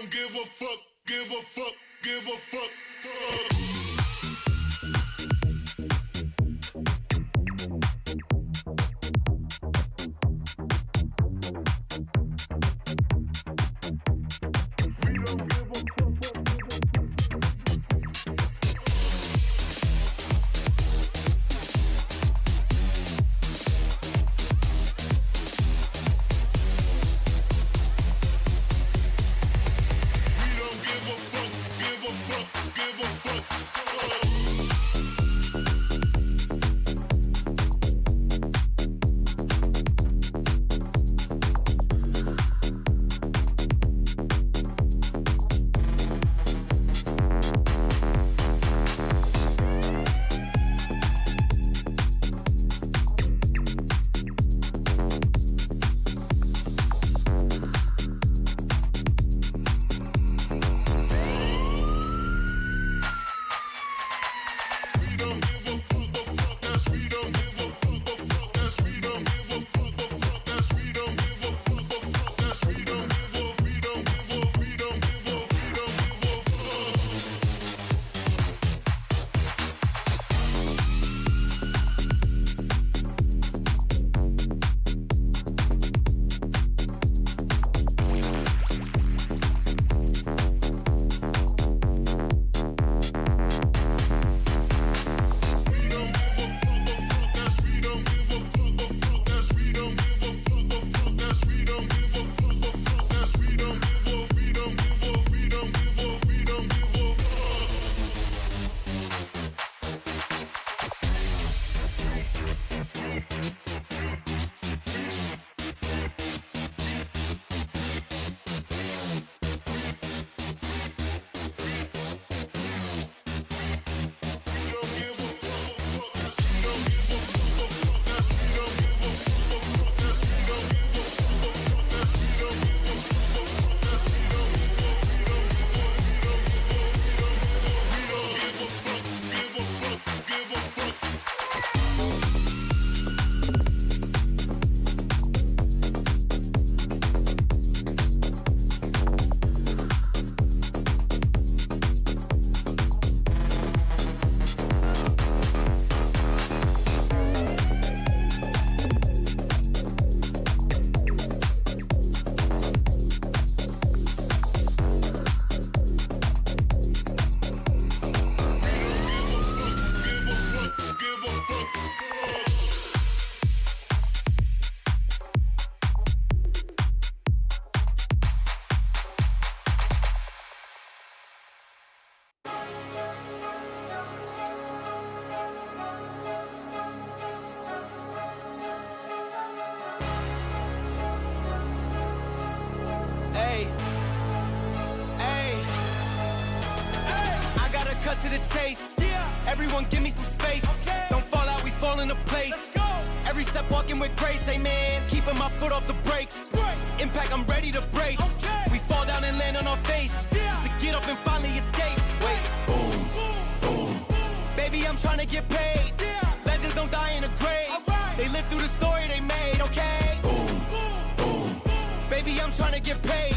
don't give a fuck, give a fuck, give a fuck. cut to the chase. Everyone give me some space. Don't fall out, we fall into place. Every step walking with grace, amen. Keeping my foot off the brakes. Impact, I'm ready to brace. We fall down and land on our face. Just to get up and finally escape. Wait, boom, boom. Baby, I'm trying to get paid. Legends don't die in a grave. They live through the story they made, okay? Boom, boom. Baby, I'm trying to get paid.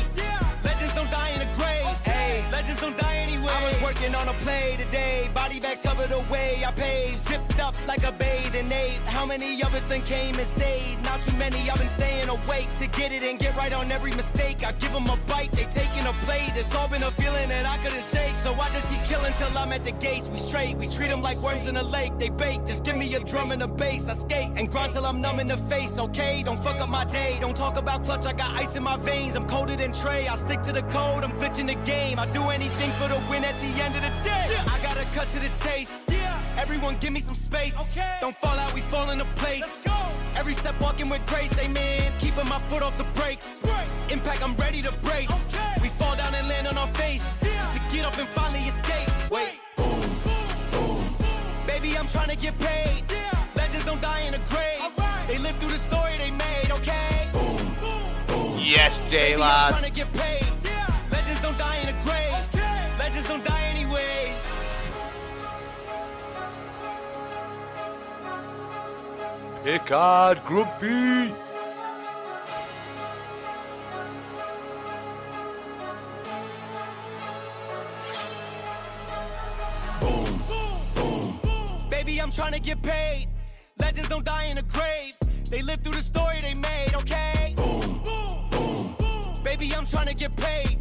Legends don't die in a grave. Hey, legends don't die anyway. I was working on a play today. Body bags covered away. I paved, zipped up like a bathing ape. How many of us then came and stayed? Not too many. I've been staying awake to get it and get right on every mistake. I give them a bite, they taking a plate. It's all been a feeling that I couldn't shake. So I just keep killing till I'm at the gates. We straight, we treat them like worms in a lake. They bake, just give me a drum and a bass. I skate and grind till I'm numb in the face, okay? Don't fuck up my day. Don't talk about clutch, I got ice in my veins. I'm colder than Trey, I stick to the code. I'm glitching the game. I do anything for the win at the end of the day. I gotta cut to the chase. Everyone give me some space. Don't fall out, we fall into place. Every step walking with grace, amen. Keeping my foot off the brakes. Impact, I'm ready to brace. We fall down and land on our face. Just to get up and finally escape. Wait, boom, boom. Baby, I'm trying to get paid. Legends don't die in a grave. They live through the story they made, okay? Boom, boom. Yes, J-Lod. I'm trying to get paid. Legends don't die in a grave. Legends don't die anyways. Picard Group B. Baby, I'm trying to get paid. Legends don't die in a grave. They live through the story they made, okay? Boom, boom, boom, boom. Baby, I'm trying to get paid.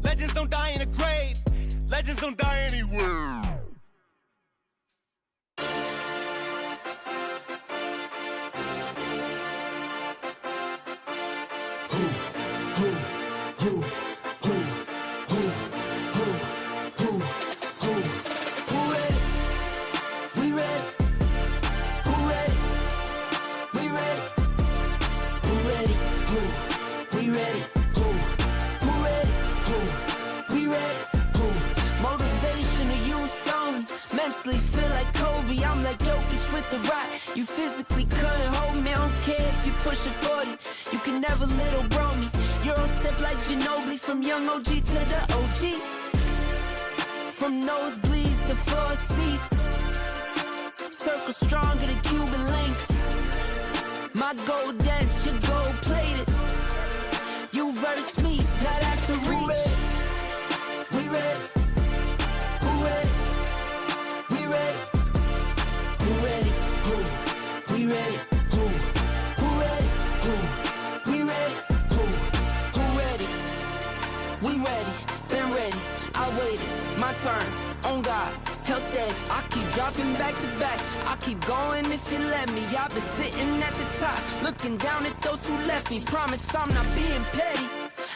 Legends don't die in a grave. Legends don't die anywhere. Feel like Kobe, I'm like Jokic with the rock. You physically couldn't hold me, I don't care if you pushing 40. You can never little bro me. Euro step like Ginobili, from young OG to the OG. From nosebleeds to floor seats. Circle stronger than Cuban links. My gold dance, your gold plated. You verse me, now that's a reach. We ready. Who ready? We ready. Who ready? Who? We ready. Who? Who ready? Who? We ready. Who ready? We ready. Been ready. I waited. My turn. On God. Hell steady. I keep dropping back to back. I keep going if you let me. I've been sitting at the top, looking down at those who left me. Promise I'm not being petty.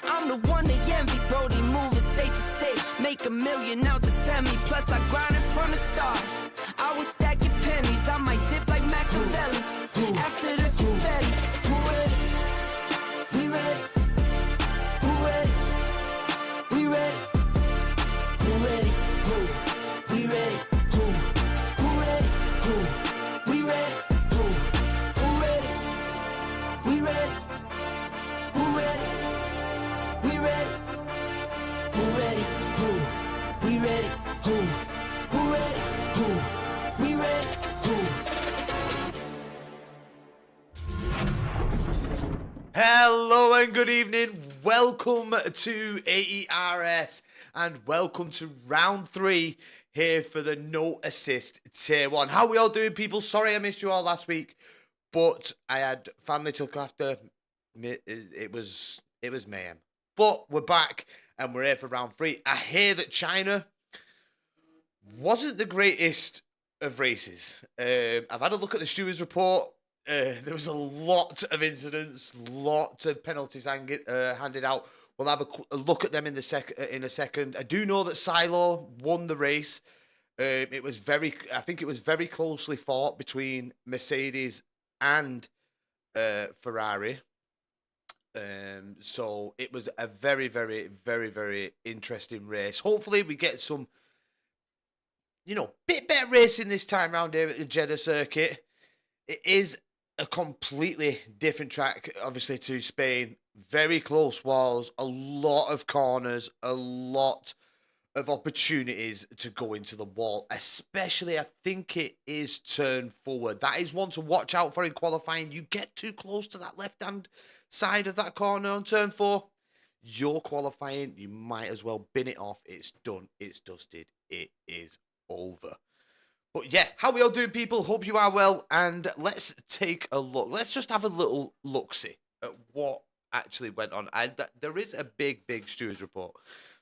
I'm the one they envy. Brody moving state to state. Make $1 million out to send me. Plus I grinded from the start. I was stacking pennies. I might dip like Machiavelli. After the confetti. Who ready? We ready. Who ready? We ready. Who ready? Who? We ready. Who? Who ready? Who? We ready. Who? Who ready? We ready. Who ready? We ready. Who ready? Who? We ready. Who? Who ready? Who? We ready. Who? Hello and good evening. Welcome to Aers and welcome to round 3 here for the no assist tier 1. How we all doing, people? Sorry I missed you all last week, but I had family to look after. It was mayhem. But we're back and we're here for round 3. I hear that China wasn't the greatest of races. I've had a look at the stewards report. There was a lot of incidents, lot of penalties handed out. We'll have a look at them in a second. I do know that Silo won the race. I think it was very closely fought between Mercedes and Ferrari. So it was a very, very, very, very interesting race. Hopefully we get some, bit better racing this time around here at the Jeddah circuit. It is a completely different track, obviously, to Spain. Very close walls, a lot of corners, a lot of opportunities to go into the wall. Especially, I think it is turn forward. That is one to watch out for in qualifying. You get too close to that left-hand side of that corner on turn 4, you're qualifying. You might as well bin it off. It's done. It's dusted. It is over. But yeah, how we all doing, people? Hope you are well. And let's take a look. Let's just have a little look-see at what actually went on. And there is a big stewards report.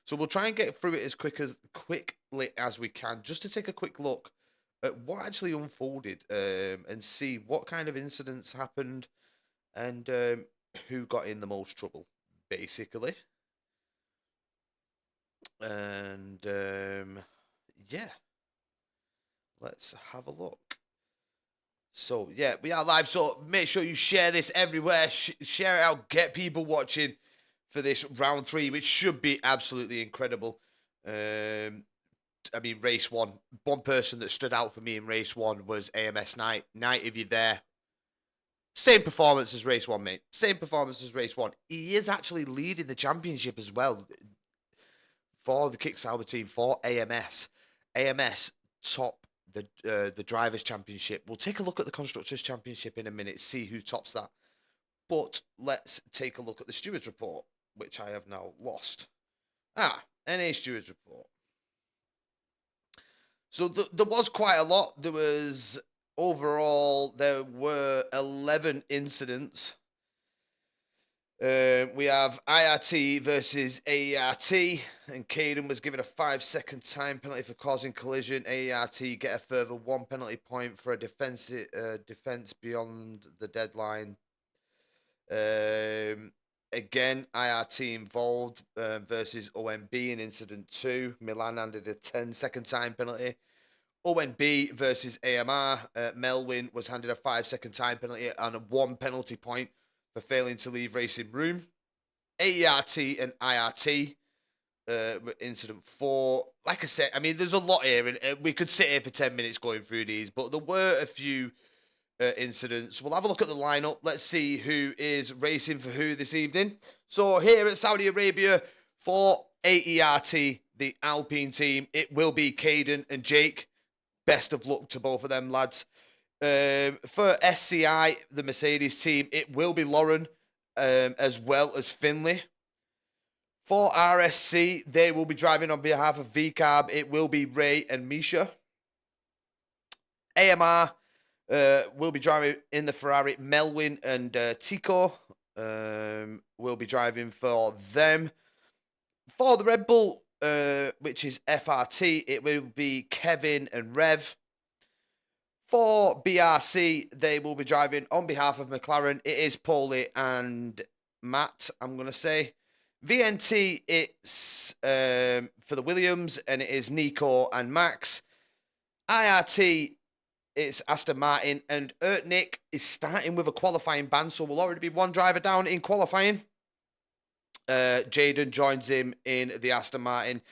So we'll try and get through it as quickly as we can, just to take a quick look at what actually unfolded and see what kind of incidents happened and who got in the most trouble, basically. And yeah. Let's have a look. So, yeah, we are live. So, make sure you share this everywhere. Share it out. Get people watching for this round 3, which should be absolutely incredible. I mean, race 1. One person that stood out for me in race 1 was AMS Knight. Knight, if you're there, same performance as race 1, mate. Same performance as race 1. He is actually leading the championship as well for the Kicksauber team, for AMS. AMS top the Drivers' Championship. We'll take a look at the Constructors' Championship in a minute, see who tops that. But let's take a look at the Stewards' Report, which I have now lost. NA Stewards' Report. So there was quite a lot. There was there were 11 incidents. We have IRT versus AERT, and Caden was given a 5-second time penalty for causing collision. AERT get a further 1 penalty point for a defense beyond the deadline. Again, IRT involved versus OMB in incident 2. Milan handed a 10-second time penalty. ONB versus AMR. Melwin was handed a 5-second time penalty and a 1 penalty point for failing to leave racing room. AERT and IRT, incident 4. Like I said, I mean, there's a lot here, and we could sit here for 10 minutes going through these, but there were a few incidents. We'll have a look at the lineup. Let's see who is racing for who this evening. So here at Saudi Arabia for AERT, the Alpine team, it will be Caden and Jake. Best of luck to both of them, lads. For SCI, the Mercedes team, it will be Lauren, as well as Finley. For RSC, they will be driving on behalf of VCARB. It will be Ray and Misha. AMR will be driving in the Ferrari. Melwin and Tico will be driving for them. For the Red Bull, which is FRT, it will be Kevin and Rev. For BRC, they will be driving on behalf of McLaren. It is Paulie and Matt, I'm going to say. VNT, it's for the Williams, and it is Nico and Max. IRT, it's Aston Martin, and Nick is starting with a qualifying ban, so we'll already be one driver down in qualifying. Jaden joins him in the Aston Martin.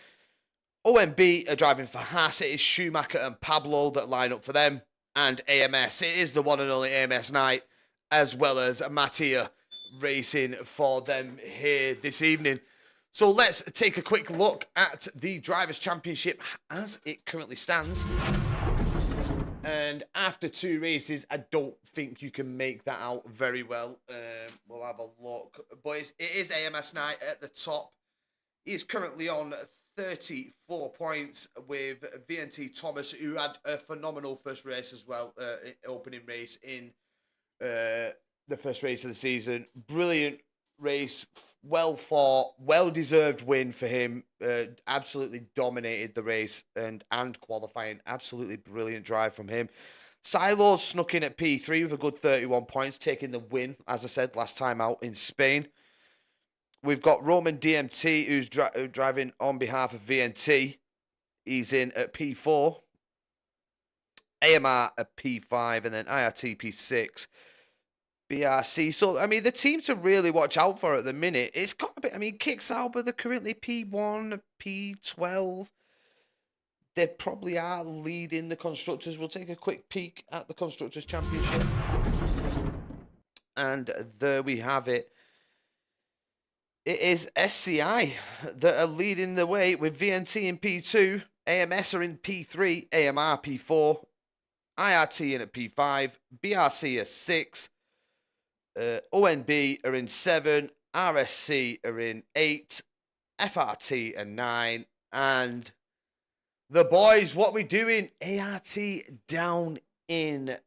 OMB are driving for Haas. It is Schumacher and Pablo that line up for them. And AMS, it is the one and only AMS Knight, as well as Mattia racing for them here this evening. So let's take a quick look at the Drivers' Championship as it currently stands. And after 2 races, I don't think you can make that out very well. We'll have a look. Boys, it is AMS Knight at the top. He is currently on 34 points with VNT Thomas, who had a phenomenal first race as well, opening race in the first race of the season. Brilliant race, well fought, well-deserved win for him. Absolutely dominated the race and qualifying. Absolutely brilliant drive from him. Silo snuck in at P3 with a good 31 points, taking the win, as I said, last time out in Spain. We've got Roman DMT, who's driving on behalf of VNT. He's in at P4. AMR at P5, and then IRT P6. BRC. So, I mean, the team to really watch out for at the minute, it's got a bit, I mean, Kick Sauber, they're currently P1, P12. They probably are leading the Constructors. We'll take a quick peek at the Constructors' Championship. And there we have it. It is SCI that are leading the way with VNT in P2. AMS are in P3. AMR P4. IRT in at P5. BRC are 6. ONB are in 7. RSC are in 8. FRT are 9. And the boys, what we doing? ART down in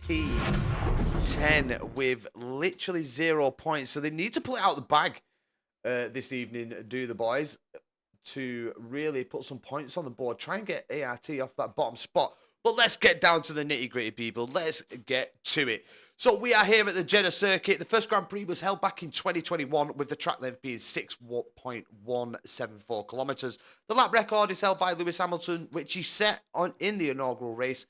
P10 with literally 0 points. So they need to pull it out the bag this evening, do the boys, to really put some points on the board. Try and get ART off that bottom spot. But let's get down to the nitty-gritty, people. Let's get to it. So we are here at the Jeddah circuit. The first Grand Prix was held back in 2021 with the track length being 6.174 kilometres. The lap record is held by Lewis Hamilton, which he set in the inaugural race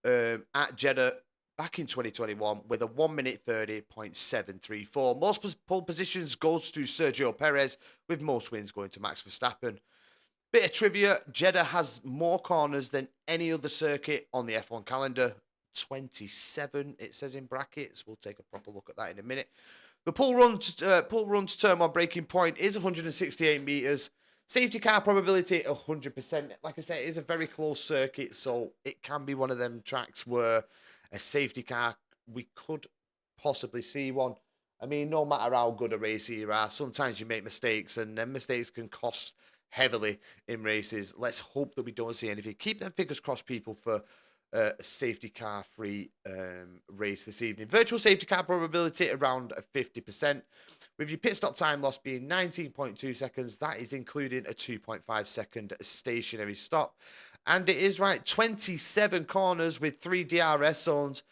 at Jeddah back in 2021 with a 1 minute 30.734. Most pole positions goes to Sergio Perez, with most wins going to Max Verstappen. Bit of trivia, Jeddah has more corners than any other circuit on the F1 calendar. 27, it says in brackets. We'll take a proper look at that in a minute. The pull run to turn 1 braking point is 168 metres. Safety car probability 100%. Like I said, it is a very close circuit, so it can be one of them tracks where a safety car, we could possibly see one. I mean, no matter how good a racer you are, sometimes you make mistakes, and then mistakes can cost heavily in races. Let's hope that we don't see anything. Keep them fingers crossed, people, for a safety car free race this evening. Virtual safety car probability around 50%, with your pit stop time loss being 19.2 seconds. That is including a 2.5 second stationary stop. And it is right, 27 corners with 3 DRS zones.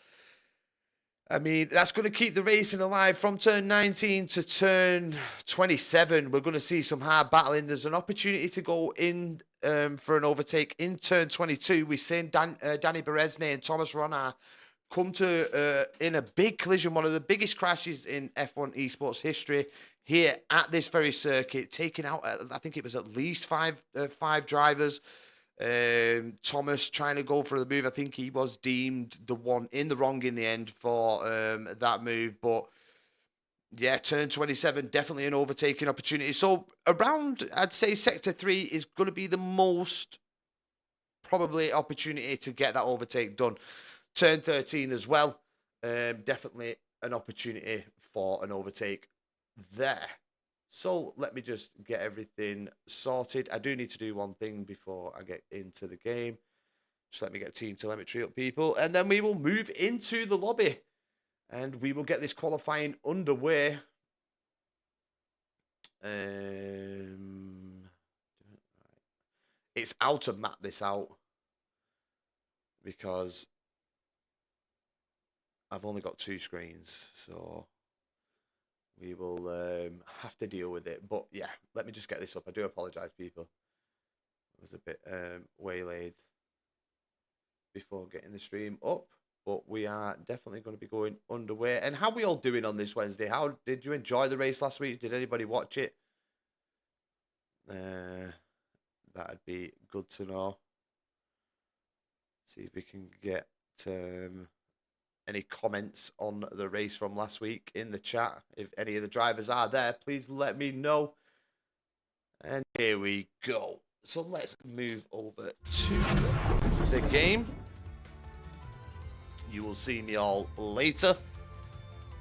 I mean, that's going to keep the racing alive from turn 19 to turn 27. We're going to see some hard battling. There's an opportunity to go in for an overtake in turn 22. We've seen Danny Berezne and Thomas Ronner come to in a big collision, one of the biggest crashes in F1 esports history here at this very circuit, taking out, I think it was at least five drivers. Thomas trying to go for the move. I think he was deemed the one in the wrong in the end for that move. But yeah, turn 27, definitely an overtaking opportunity. So around, I'd say sector 3 is going to be the most probably opportunity to get that overtake done. Turn 13 as well. Definitely an opportunity for an overtake there. So let me just get everything sorted. I do need to do one thing before I get into the game. Just let me get team telemetry up, people. And then we will move into the lobby. And we will get this qualifying underway. It's how to map this out, because I've only got 2 screens. So we will have to deal with it. But yeah, let me just get this up. I do apologise, people. I was a bit waylaid before getting the stream up. But we are definitely going to be going underway. And how are we all doing on this Wednesday? How did you enjoy the race last week? Did anybody watch it? That'd be good to know. See if we can get any comments on the race from last week in the chat. If any of the drivers are there, please let me know. And here we go. So let's move over to the game. You will see me all later.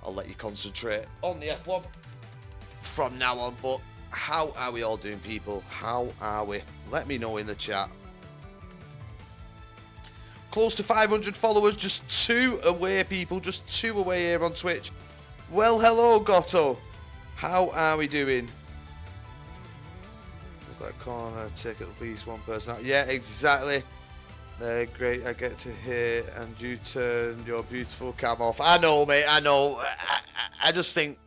I'll let you concentrate on the F1 from now on. But how are we all doing, people? How are we? Let me know in the chat. Close to 500 followers, just 2 away, people. Just 2 away here on Twitch. Well, hello, Gotto. How are we doing? That corner, take at least one person out. Yeah, exactly. Great, I get to hear, and you turn your beautiful cam off. I know, mate, I know. I just think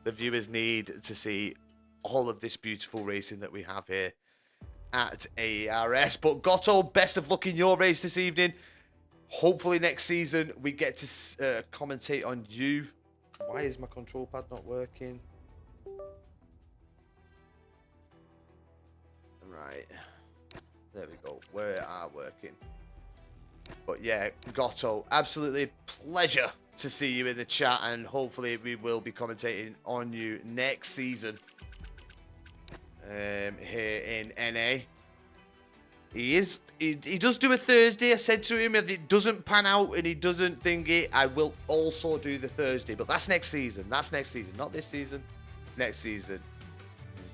the viewers need to see all of this beautiful racing that we have here at Aers. But Gotto, best of luck in your race this evening. Hopefully next season we get to commentate on you. Why is my control pad not working? Right. There we go. We are working. But yeah, Gotto, absolutely pleasure to see you in the chat, and hopefully we will be commentating on you next season here in NA. He does do a Thursday. I said to him, if it doesn't pan out and he doesn't think it, I will also do the Thursday. But that's next season. That's next season. Not this season. Next season.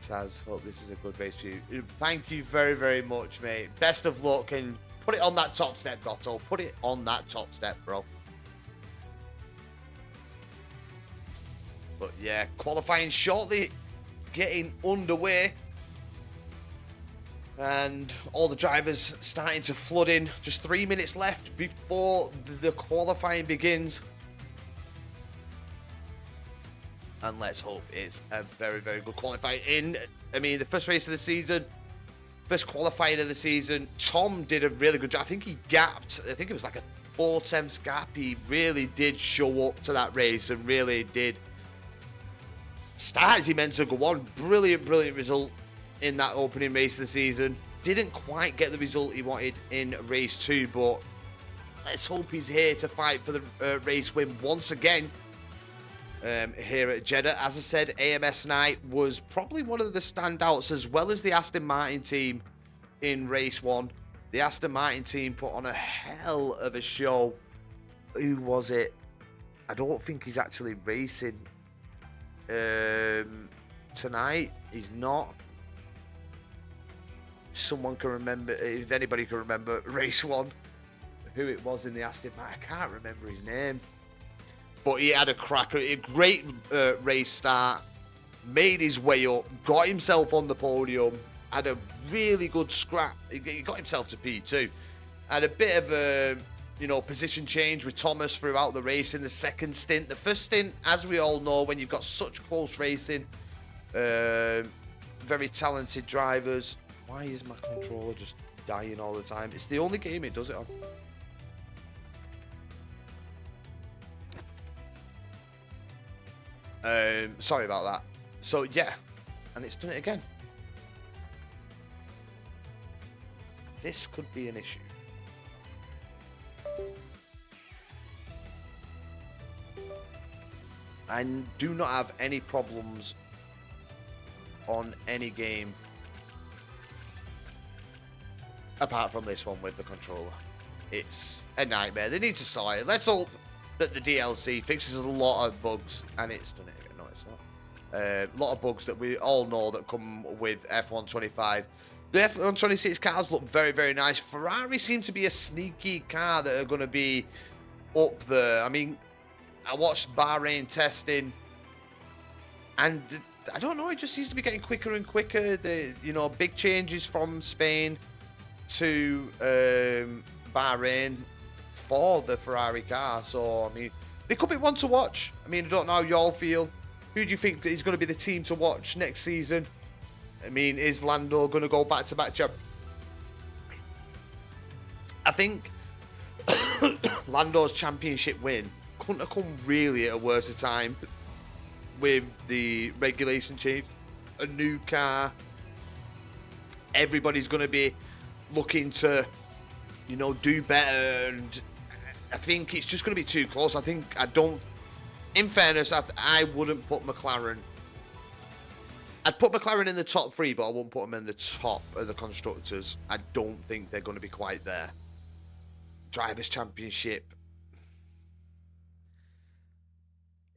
Taz, hope this is a good race for you. Thank you very, very much, mate. Best of luck, and put it on that top step, Gotto. Put it on that top step, bro. But yeah, qualifying shortly getting underway. And all the drivers starting to flood in. Just 3 minutes left before the qualifying begins. And let's hope it's a very, very good qualifying. I mean, the first race of the season, first qualifying of the season, Tom did a really good job. I think he gapped, I think it was like a 4/10 gap. He really did show up to that race and really did start as he meant to go on. Brilliant, brilliant result in that opening race of the season. Didn't quite get the result he wanted in race 2, but let's hope he's here to fight for the race win once again. Here at Jeddah. As I said, AMS night was probably one of the standouts, as well as the Aston Martin team in race 1. The Aston Martin team put on a hell of a show. Who was it? I don't think he's actually racing tonight. He's not. someone can remember, if anybody can remember race 1, who it was in the Aston Martin, I can't remember his name. But he had a cracker, a great race start, made his way up, got himself on the podium, had a really good scrap. He got himself to P2. Had a bit of a, position change with Thomas throughout the race in the second stint. The first stint, as we all know, when you've got such close racing, very talented drivers. Why is my controller just dying all the time? It's the only game it does it on. Sorry about that. So yeah, and it's done it again. This could be an issue. I do not have any problems on any game apart from this one with the controller. It's a nightmare. They need to sort it. Let's hope that the DLC fixes a lot of bugs, and it's done it again. No, it's not. A lot of bugs that we all know that come with F125. The F126 cars look very, very nice. Ferrari seem to be a sneaky car that are going to be up there. I mean, I watched Bahrain testing, and I don't know, it just seems to be getting quicker and quicker. Big changes from Spain to Bahrain for the Ferrari car. So, I mean, they could be one to watch. I mean, I don't know how y'all feel. Who do you think is going to be the team to watch next season? I mean, is Lando going to go back-to-back champ? I think Lando's championship win couldn't have come really at a worse time with the regulation change, a new car. Everybody's going to be looking to, do better, and I think it's just going to be too close. In fairness, I wouldn't put McLaren. I'd put McLaren in the top 3, but I wouldn't put them in the top of the constructors. I don't think they're going to be quite there. Drivers' Championship.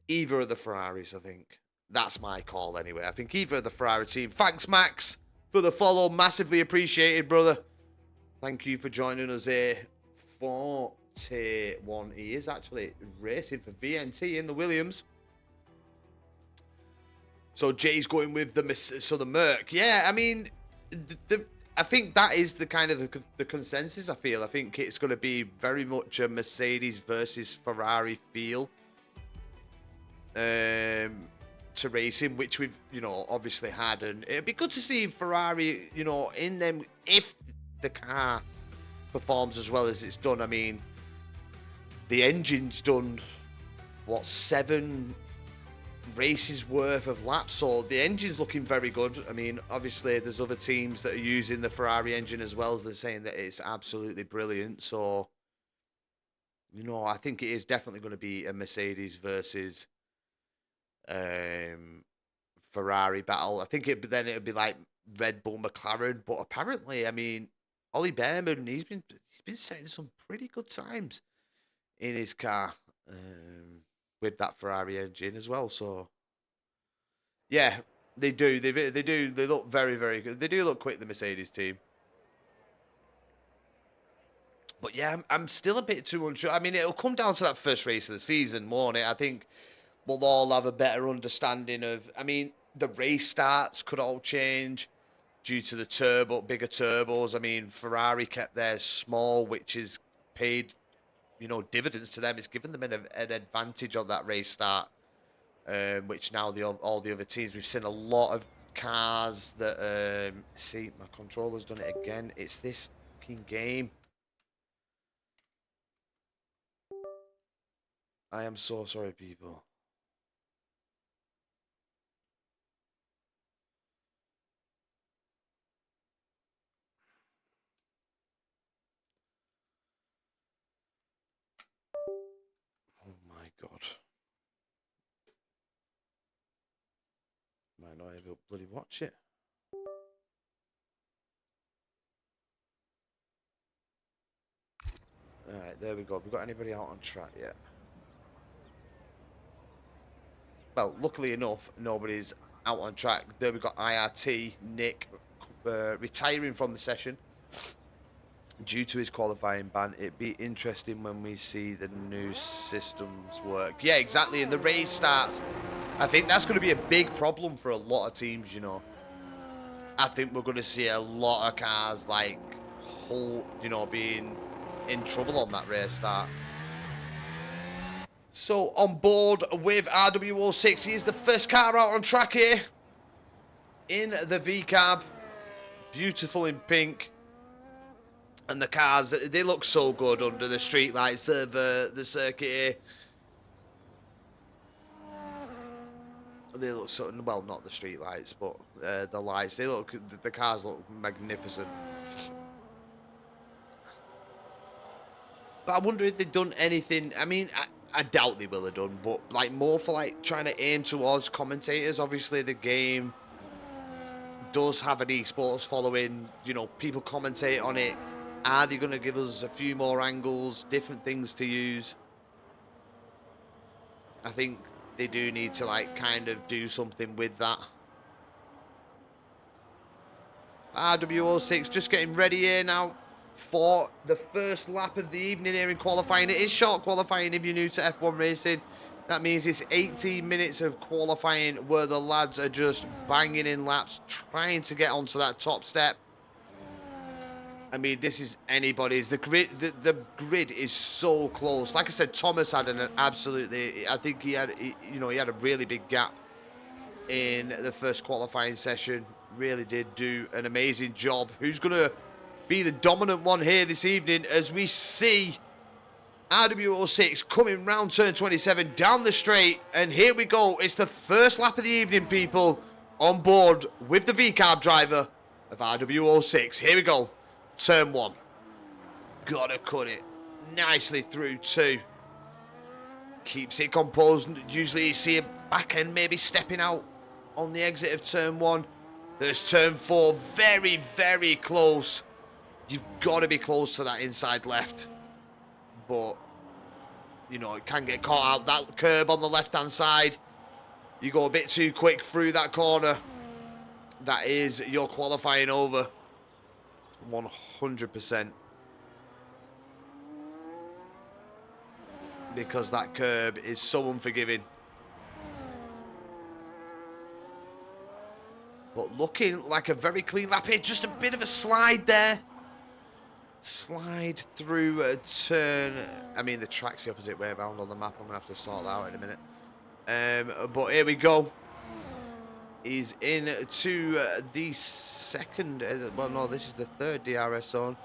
Either of the Ferraris, I think. That's my call anyway. I think either of the Ferrari team. Thanks, Max, for the follow. Massively appreciated, brother. Thank you for joining us here. 41. He is actually racing for VNT in the Williams. So Jay's going with the Merc. Yeah, I mean, I think that is the kind of the consensus. I think it's going to be very much a Mercedes versus Ferrari feel to racing, which we've obviously had, and it'd be good to see Ferrari in them if the car performs as well as it's done. I mean, the engine's done what, 7 races worth of laps, so the engine's looking very good. I mean, obviously there's other teams that are using the Ferrari engine as well. They're saying that it's absolutely brilliant. So I think it is definitely going to be a Mercedes versus Ferrari battle. I think it'd be like Red Bull McLaren, but apparently, I mean, Ollie Behrman, he's been setting some pretty good times in his car with that Ferrari engine as well. So yeah, they do. They look very, very good. They do look quick, the Mercedes team. But yeah, I'm still a bit too unsure. I mean, it'll come down to that first race of the season, won't it? I think we'll all have a better understanding of. I mean, the race starts could all change due to the bigger turbos. I mean, Ferrari kept theirs small, which is paid, dividends to them. It's given them an advantage on that race start, which now all the other teams, we've seen a lot of cars that, see, my controller's done it again. It's this fucking game. I am so sorry, people. Oh my God. Might not able to bloody watch it. Alright, there we go. Have we got anybody out on track yet? Well, luckily enough, nobody's out on track. There we got IRT, Nick, retiring from the session due to his qualifying ban. It'd be interesting when we see the new systems work. Yeah, exactly. And the race starts. I think that's going to be a big problem for a lot of teams, you know. I think we're going to see a lot of cars, like, being in trouble on that race start. So, on board with RW06, he is the first car out on track here in the V-Cab. Beautiful in pink. And the cars, they look so good under the street lights of the circuit here. They look so, well, not the street lights, but the lights. The cars look magnificent. But I wonder if they've done anything. I mean, I doubt they will have done, but like more for like trying to aim towards commentators. Obviously, the game does have an esports following. You know, people commentate on it. Are they going to give us a few more angles, different things to use? I think they do need to like kind of do something with that. RW06 just getting ready here now for the first lap of the evening here in qualifying. It is short qualifying if you're new to F1 racing. That means it's 18 minutes of qualifying where the lads are just banging in laps, trying to get onto that top step. I mean, this is anybody's. The grid is so close. Like I said, Thomas had an absolutely. I think he had a really big gap in the first qualifying session. Really did do an amazing job. Who's gonna be the dominant one here this evening as we see RW06 coming round turn 27 down the straight, and here we go. It's the first lap of the evening, people, on board with the V-Carb driver of RW06. Here we go. Turn 1. Gotta cut it nicely through 2. Keeps it composed. Usually you see a back end maybe stepping out on the exit of turn 1. There's turn 4. Very, very close. You've got to be close to that inside left. But, you know, it can get caught out. That curb on the left-hand side. You go a bit too quick through that corner. That is your qualifying over. 100%. Because that curb is so unforgiving. But looking like a very clean lap here. Just a bit of a slide there. Slide through a turn. I mean, the track's the opposite way around on the map. I'm going to have to sort that out in a minute. But here we go. He's into the second. Well, no, this is the third DRS zone.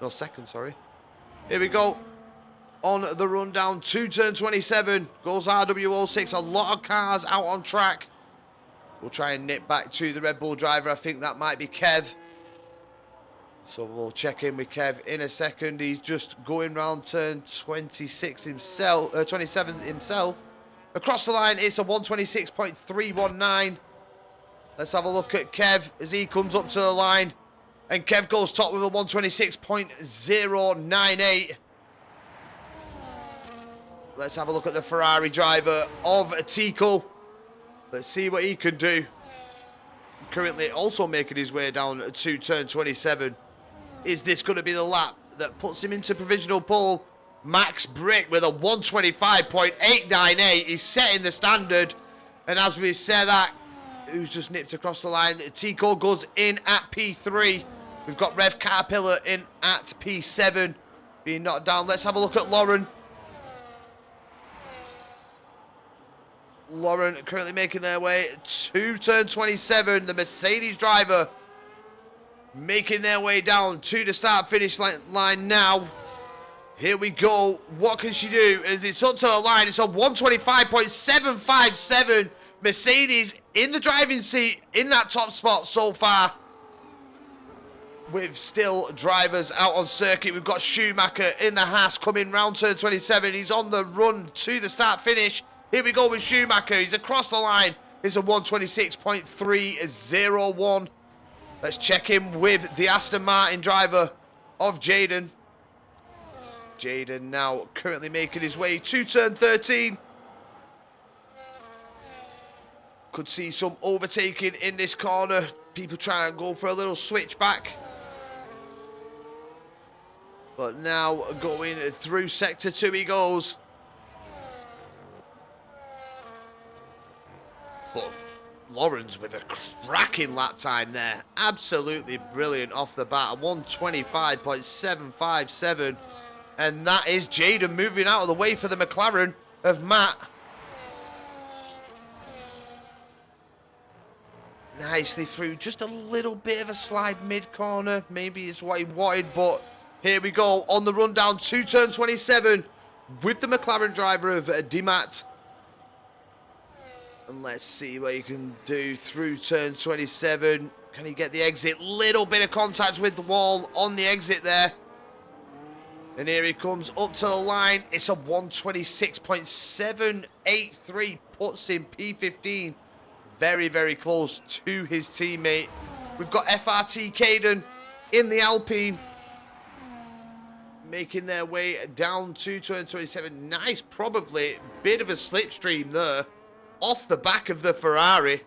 No, second, sorry. Here we go. On the rundown to turn 27. Goes RW06. A lot of cars out on track. We'll try and nip back to the Red Bull driver. I think that might be Kev. So we'll check in with Kev in a second. He's just going round turn 26 himself, 27 himself. Across the line, it's a 126.319. Let's have a look at Kev as he comes up to the line. And Kev goes top with a 126.098. Let's have a look at the Ferrari driver of Tico. Let's see what he can do. Currently also making his way down to turn 27. Is this going to be the lap that puts him into provisional pole? Max Brick with a 125.898. He's setting the standard. And as we say that, who's just nipped across the line? Tico goes in at P3. We've got Rev Caterpillar in at P7. Being knocked down. Let's have a look at Lauren. Lauren currently making their way to turn 27. The Mercedes driver making their way down to the start-finish line now. Here we go. What can she do? As it's up to the line, it's on 125.757. Mercedes in the driving seat in that top spot so far. With still drivers out on circuit. We've got Schumacher in the Haas coming round turn 27. He's on the run to the start-finish. Here we go with Schumacher. He's across the line. It's a 126.301. Let's check in with the Aston Martin driver of Jaden. Jaden now currently making his way to turn 13. Could see some overtaking in this corner. People trying to go for a little switch back. But now going through sector 2 he goes. But Lawrence with a cracking lap time there. Absolutely brilliant off the bat. 125.757. And that is Jeddah moving out of the way for the McLaren of Matt. Nicely through. Just a little bit of a slide mid-corner. Maybe it's what he wanted, but here we go on the rundown to turn 27 with the McLaren driver of Dimat. And let's see what you can do through turn 27. Can he get the exit? Little bit of contact with the wall on the exit there. And here he comes up to the line. It's a 126.783. Puts him P15. Very, very close to his teammate. We've got FRT Caden in the Alpine. Making their way down to turn 27. Nice, probably bit of a slipstream there. Off the back of the Ferrari.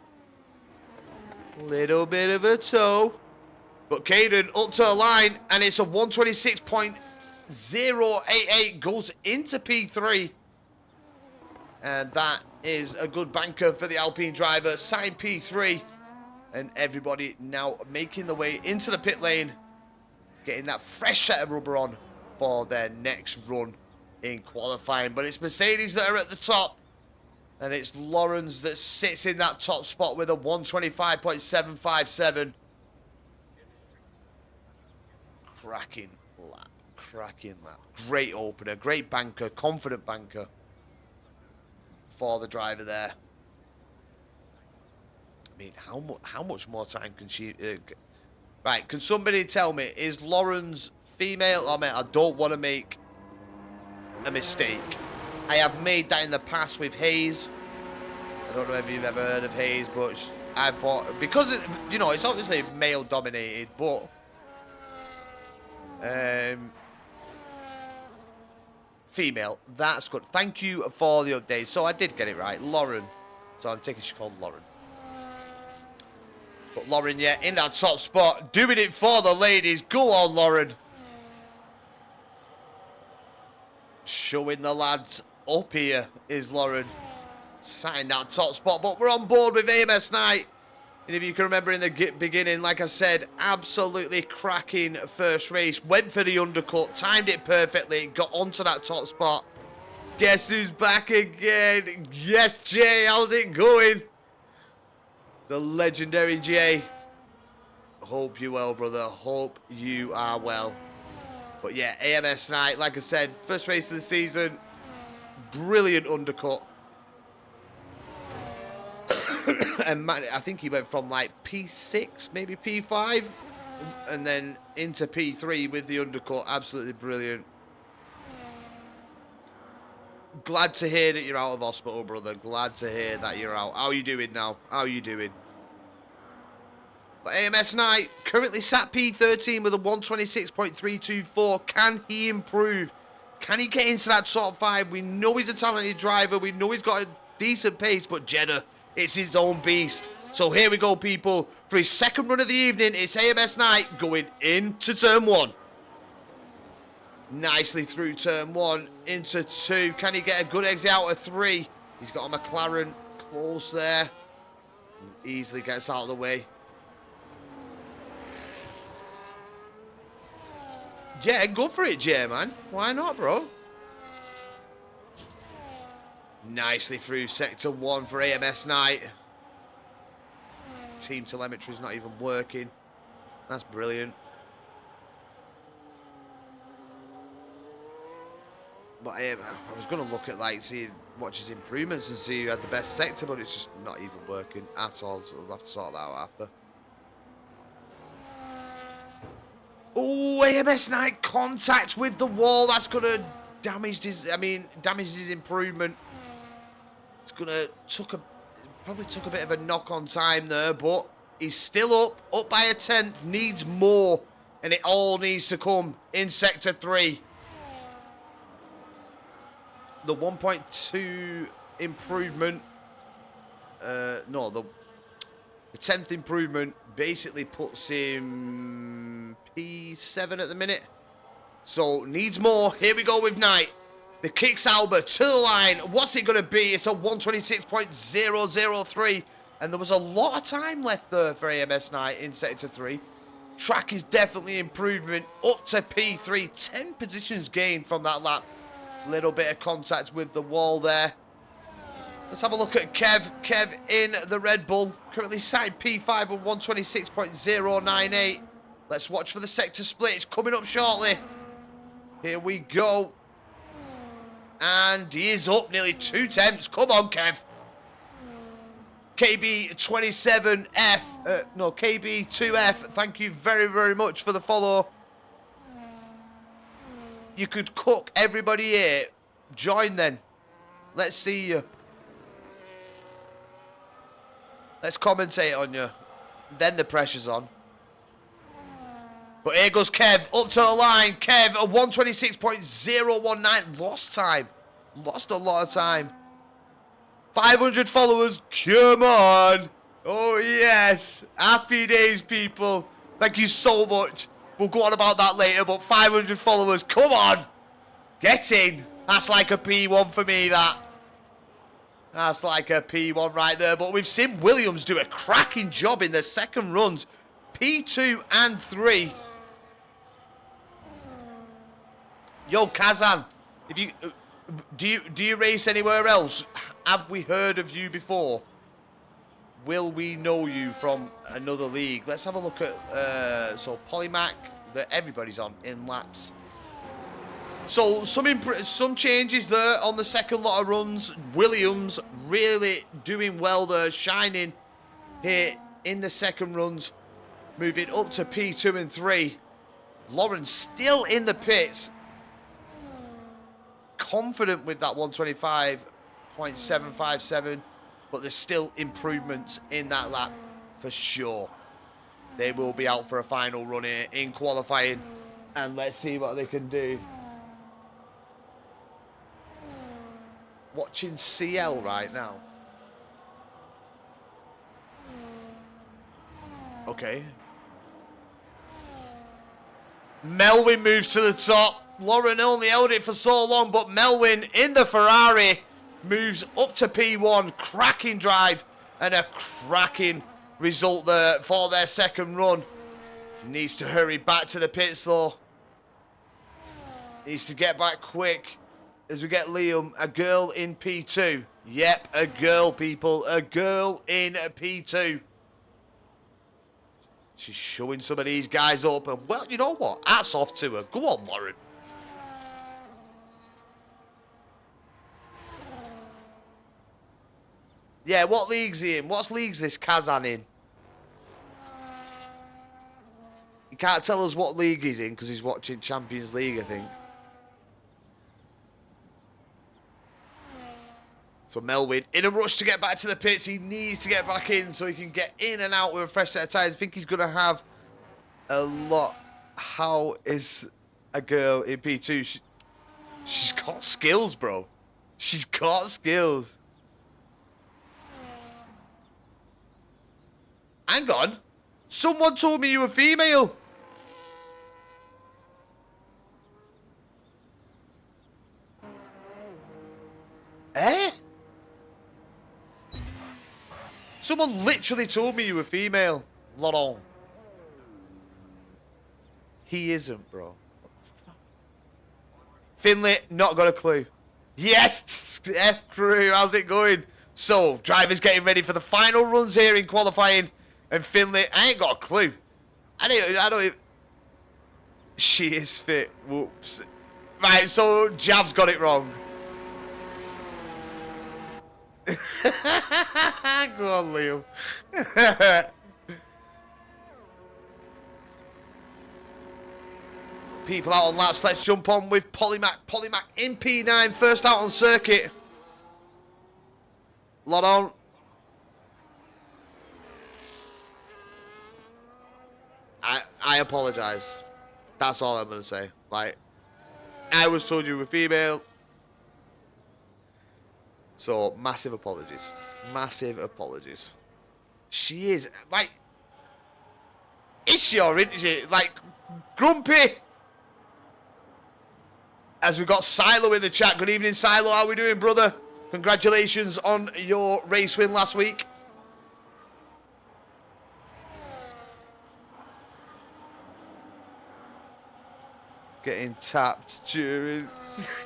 Little bit of a toe. But Caden up to the line. And it's a 126.088. Goes into P3. And that is a good banker for the Alpine driver. Sign P3. And everybody now making the way into the pit lane. Getting that fresh set of rubber on for their next run in qualifying. But it's Mercedes that are at the top. And it's Lawrence that sits in that top spot with a 125.757. Cracking lap. Cracking lap. Great opener. Great banker. Confident banker for the driver there. I mean, how much more time can she... Right, can somebody tell me, is Lawrence female? Oh, man, I don't want to make a mistake. I have made that in the past with Hayes. I don't know if you've ever heard of Hayes, but I thought, because, you know, it's obviously male dominated, but female, that's good. Thank you for the update. So I did get it right, Lauren. So I'm taking she's called Lauren. But Lauren, yeah, in that top spot, doing it for the ladies. Go on, Lauren. Showing the lads up here is Lauren. Sat in that top spot, but we're on board with AMS Night. And if you can remember in the beginning, like I said, absolutely cracking first race. Went for the undercut, timed it perfectly, got onto that top spot. Guess who's back again? Yes, Jay, how's it going? The legendary Jay. Hope you well, brother. Hope you are well. But yeah, AMS Night, like I said, first race of the season. Brilliant undercut. And man, I think he went from like P6, maybe P5, and then into P3 with the undercut. Absolutely brilliant. Glad to hear that you're out of hospital, brother. Glad to hear that you're out. How are you doing now? How are you doing? But AMS Knight currently sat P13 with a 126.324. Can he improve? Can he get into that top 5? We know he's a talented driver. We know he's got a decent pace, but Jeddah, it's his own beast. So here we go, people. For his second run of the evening, it's AMS Knight going into turn 1. Nicely through turn 1 into 2. Can he get a good exit out of 3? He's got a McLaren close there. Easily gets out of the way. Yeah, go for it, Jay, man. Why not, bro? Nicely through sector 1 for AMS Knight. Team telemetry's not even working. That's brilliant. But I was going to look at, like, watch his improvements and see who had the best sector, but it's just not even working at all, so we'll have to sort that out after. Oh, AMS Knight contact with the wall. That's going to damage his, damage his improvement. It's going to probably took a bit of a knock on time there, but he's still up by a 10th, needs more, and it all needs to come in sector 3. The 1.2 improvement, no, the The 10th improvement basically puts him P7 at the minute. So, needs more. Here we go with Knight. The kick Sauber to the line. What's it going to be? It's a 126.003. And there was a lot of time left there for AMS Knight in Sector 3. Track is definitely improvement. Up to P3. 10 positions gained from that lap. Little bit of contact with the wall there. Let's have a look at Kev. Kev in the Red Bull. Currently side P5 on 126.098. Let's watch for the sector split. It's coming up shortly. Here we go. And he is up nearly 2 tenths. Come on, Kev. KB27F. No, KB2F. Thank you very, very much for the follow. You could cook everybody here. Join then. Let's see you. Let's commentate on you. Then the pressure's on. But here goes Kev. Up to the line. Kev, a 126.019. Lost time. Lost a lot of time. 500 followers. Come on. Oh, yes. Happy days, people. Thank you so much. We'll go on about that later, but 500 followers. Come on. Get in. That's like a P1 for me, that. That's like a P1 right there. But we've seen Williams do a cracking job in the second runs. P2 and 3. Yo, Kazan, if you do you race anywhere else? Have we heard of you before? Will we know you from another league? Let's have a look at so Polymac that everybody's on in laps. So some changes there on the second lot of runs. Williams really doing well there, shining here in the second runs, moving up to P2 and 3. Lawrence still in the pits, confident with that 125.757, but there's still improvements in that lap for sure. They will be out for a final run here in qualifying, and let's see what they can do. Watching CL right now. Okay. Melwin moves to the top. Lauren only held it for so long, but Melwin in the Ferrari moves up to P1. Cracking drive and a cracking result there for their second run. Needs to hurry back to the pits though. Needs to get back quick. As we get Liam, a girl in P2. Yep, a girl, people. A girl in P2. She's showing some of these guys up. And, well, you know what? Hats off to her. Go on, Lauren. Yeah, what league's he in? What league's this Kazan in? He can't tell us what league he's in because he's watching Champions League, I think. So Melwin, in a rush to get back to the pits. He needs to get back in so he can get in and out with a fresh set of tyres. I think he's going to have a lot. How is a girl in P2? She's got skills, bro. She's got skills. Hang on. Someone told me you were female. Eh? Someone literally told me you were female. Laurent. He isn't, bro. What the fuck? Finley, not got a clue. Yes! F crew, how's it going? So, drivers getting ready for the final runs here in qualifying. And Finley, I ain't got a clue. I don't even... She is fit. Whoops. Right, so Jav's got it wrong. Go on, Leo. People out on laps. Let's jump on with Polymac. Polymac in P9. First out on circuit. Lot on. I apologise. That's all I'm going to say. Like, I was told you were female. So, massive apologies. Massive apologies. She is, like, is she or isn't she? Like, grumpy. As we've got Silo in the chat. Good evening, Silo. How are we doing, brother? Congratulations on your race win last week. Getting tapped during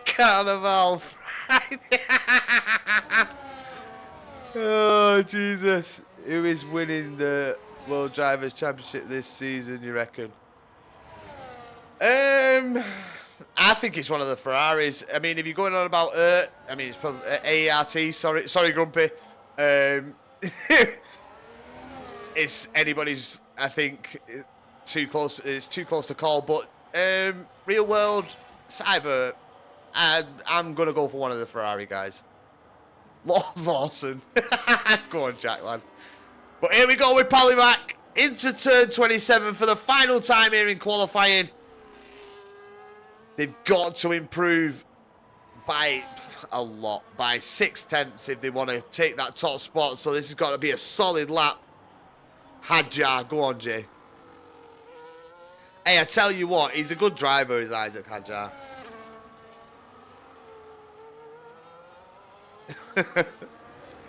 Carnival Friday. Oh, Jesus. Who is winning the World Drivers' Championship this season, you reckon? I think it's one of the Ferraris. I mean, if you're going on about I mean, it's probably AERT. Sorry, Grumpy. It's anybody's. I think too close. It's too close to call. But real world, it's either. I'm gonna go for one of the Ferrari guys. Lawson. Go on, Jack, lad. But here we go with Polymac into turn 27 for the final time here in qualifying. They've got to improve by a lot, by 6/10 if they want to take that top spot. So this has got to be a solid lap. Hadjar, go on, Jay. Hey, I tell you what, he's a good driver, is Isaac Hadjar.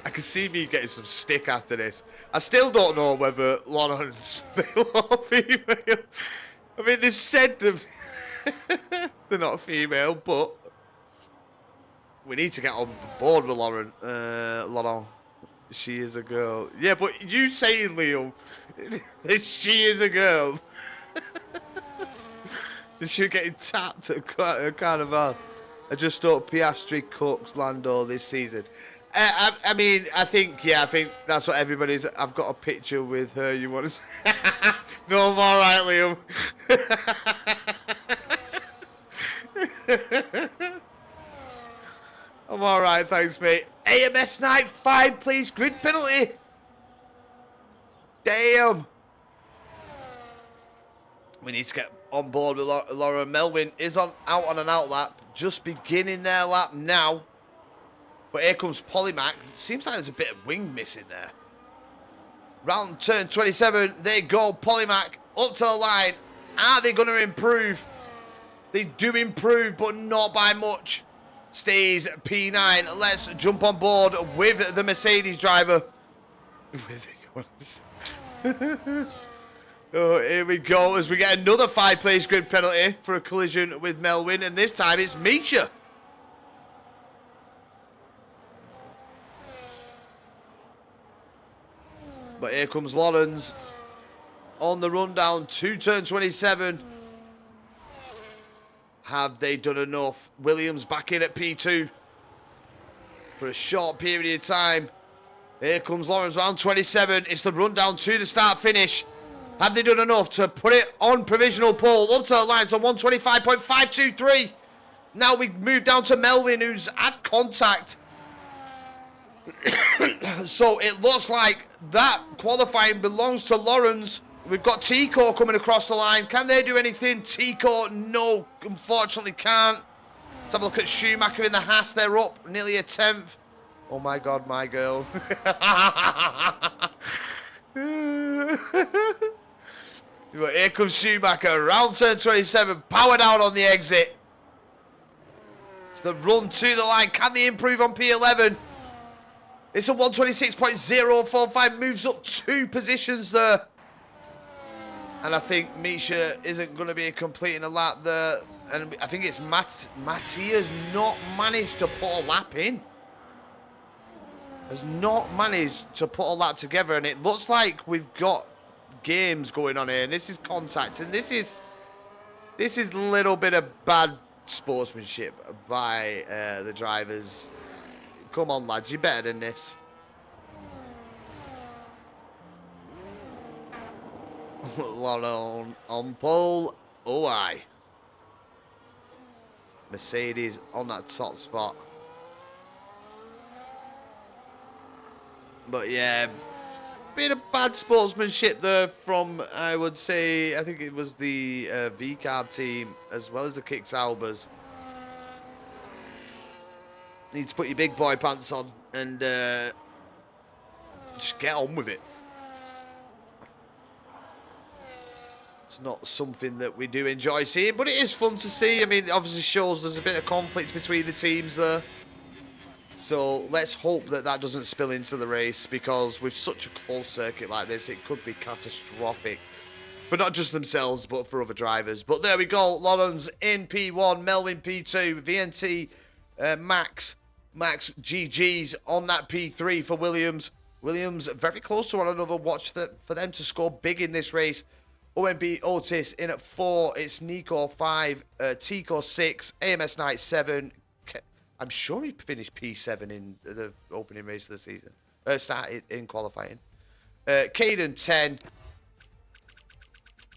I can see me getting some stick after this. I still don't know whether Lawrence male or female. I mean, they've said they're not female, but we need to get on board with Lauren. Lauren, she is a girl. Yeah, but you saying, Liam, that she is a girl. She's getting tapped at Carnival. I just thought Piastri cooks Lando this season. I mean, I think that's what everybody's. I've got a picture with her. You want to say? No, I'm all right, Liam. I'm all right, thanks, mate. AMS Night 5, please. Grid penalty. Damn. We need to get on board with Laura. Melvin is out on an out lap, just beginning their lap now. But here comes Polymac. Seems like there's a bit of wing missing there. Round turn 27, they go. Polymac up to the line. Are they going to improve? They do improve, but not by much. Stays P9. Let's jump on board with the Mercedes driver. Oh, here we go as we get another 5-place grid penalty for a collision with Melvin, and this time it's Misha. But here comes Lawrence on the rundown to turn 27. Have they done enough? Williams back in at P2 for a short period of time. Here comes Lawrence round 27. It's the rundown to the start finish. Have they done enough to put it on provisional pole? Up to the lines on 125.523. Now we move down to Melvin, who's had contact. So it looks like that qualifying belongs to Lawrence. We've got Tico coming across the line. Can they do anything? Tico, no, unfortunately can't. Let's have a look at Schumacher in the Haas. They're up nearly a 10th. Oh my God, my girl. Here comes Schumacher, round turn 27, power down on the exit. It's the run to the line. Can they improve on P11? It's a 126.045, moves up 2 positions there. And I think Misha isn't going to be completing a lap there. And I think it's Mattia's not managed to put a lap in. Has not managed to put a lap together. And it looks like we've got games going on here. And this is contact. And this is a little bit of bad sportsmanship by the drivers. Come on, lads. You're better than this. on pole. Oh, aye. Mercedes on that top spot. But yeah, bit of bad sportsmanship there from, I would say, I think it was the V-Carb team as well as the Kicks Albers. Need to put your big boy pants on and just get on with it. It's not something that we do enjoy seeing, but it is fun to see. I mean, it obviously shows there's a bit of conflict between the teams there. So let's hope that that doesn't spill into the race, because with such a close circuit like this, it could be catastrophic. For not just themselves, but for other drivers. But there we go. Lawrence in P1, Melvin P2, VNT, Max GG's on that P3 for Williams. Williams very close to one another. Watch for them to score big in this race. OMB Otis in at 4. It's Nico 5, Tico 6, AMS Knight 7. I'm sure he finished P7 in the opening race of the season. Started in qualifying. Caden 10.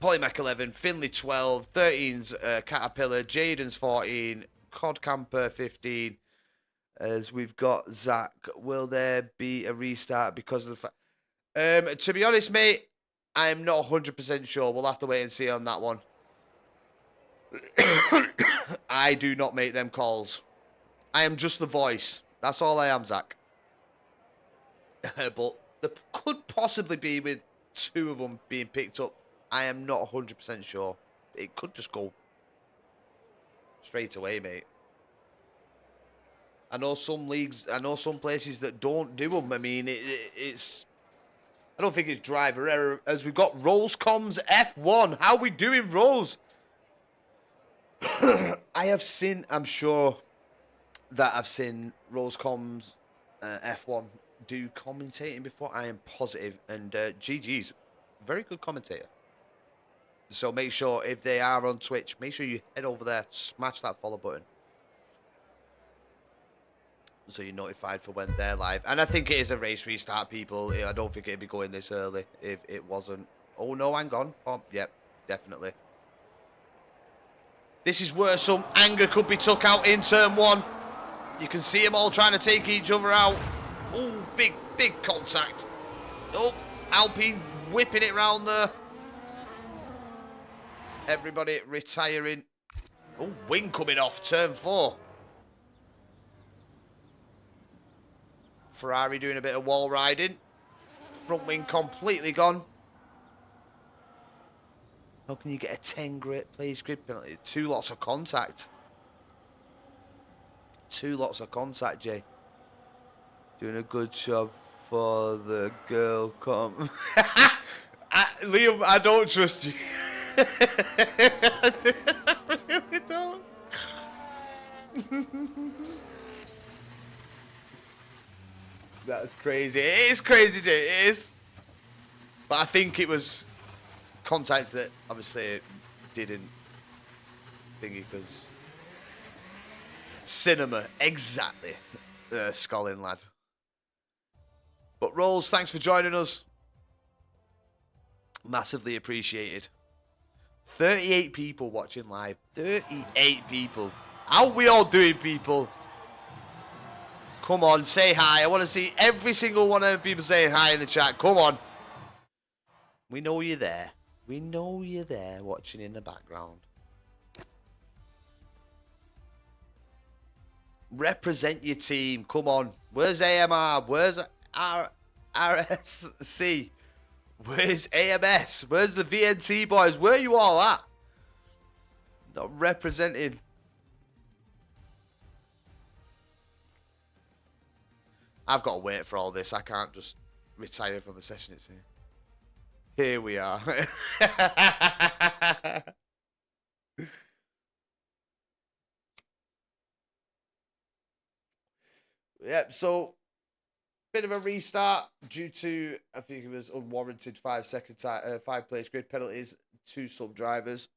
Polymac 11, Finley 12, 13's Caterpillar, Jaden's 14, Cod Camper 15. As we've got Zach, will there be a restart because of the to be honest, mate, I'm not 100% sure. We'll have to wait and see on that one. I do not make them calls. I am just the voice. That's all I am, Zach. But there could possibly be with 2 of them being picked up. I am not 100% sure. It could just go straight away, mate. I know some leagues, I know some places that don't do them. I mean, it's... I don't think it's driver error, as we've got Rose Comms F1. How we doing, Rose? I have seen, I'm sure that I've seen Rose Comms F1 do commentating before. I am positive. And GG's very good commentator. So make sure, if they are on Twitch, make sure you head over there, smash that follow button, so you're notified for when they're live. And I think it is a race restart, people. I don't think it'd be going this early if it wasn't. Oh, no, hang on. Oh, yep, definitely. This is where some anger could be took out in turn 1. You can see them all trying to take each other out. Oh, big contact. Oh, Alpine whipping it round there. Everybody retiring. Oh, wing coming off, turn 4. Ferrari doing a bit of wall riding. Front wing completely gone. How can you get a 10 place grid penalty? 2 lots of contact. 2 lots of contact, Jay. Doing a good job for the girl. Come. Liam, I don't trust you. I really don't. That's crazy. It is crazy, Jay. It is. But I think it was contact that obviously didn't thingy, because cinema, exactly. Sculling lad. But Rolls, thanks for joining us. Massively appreciated. 38 people watching live. 38 people. How we all doing, people? Come on, say hi. I want to see every single one of the people saying hi in the chat. Come on. We know you're there. We know you're there watching in the background. Represent your team. Come on. Where's AMR? Where's RSC? Where's AMS? Where's the VNT boys? Where are you all at? Not represented. I've got to wait for all this. I can't just retire from the session. It's here we are. Yep, so bit of a restart due to, I think it was unwarranted 5 place grid penalties, 2 sub drivers.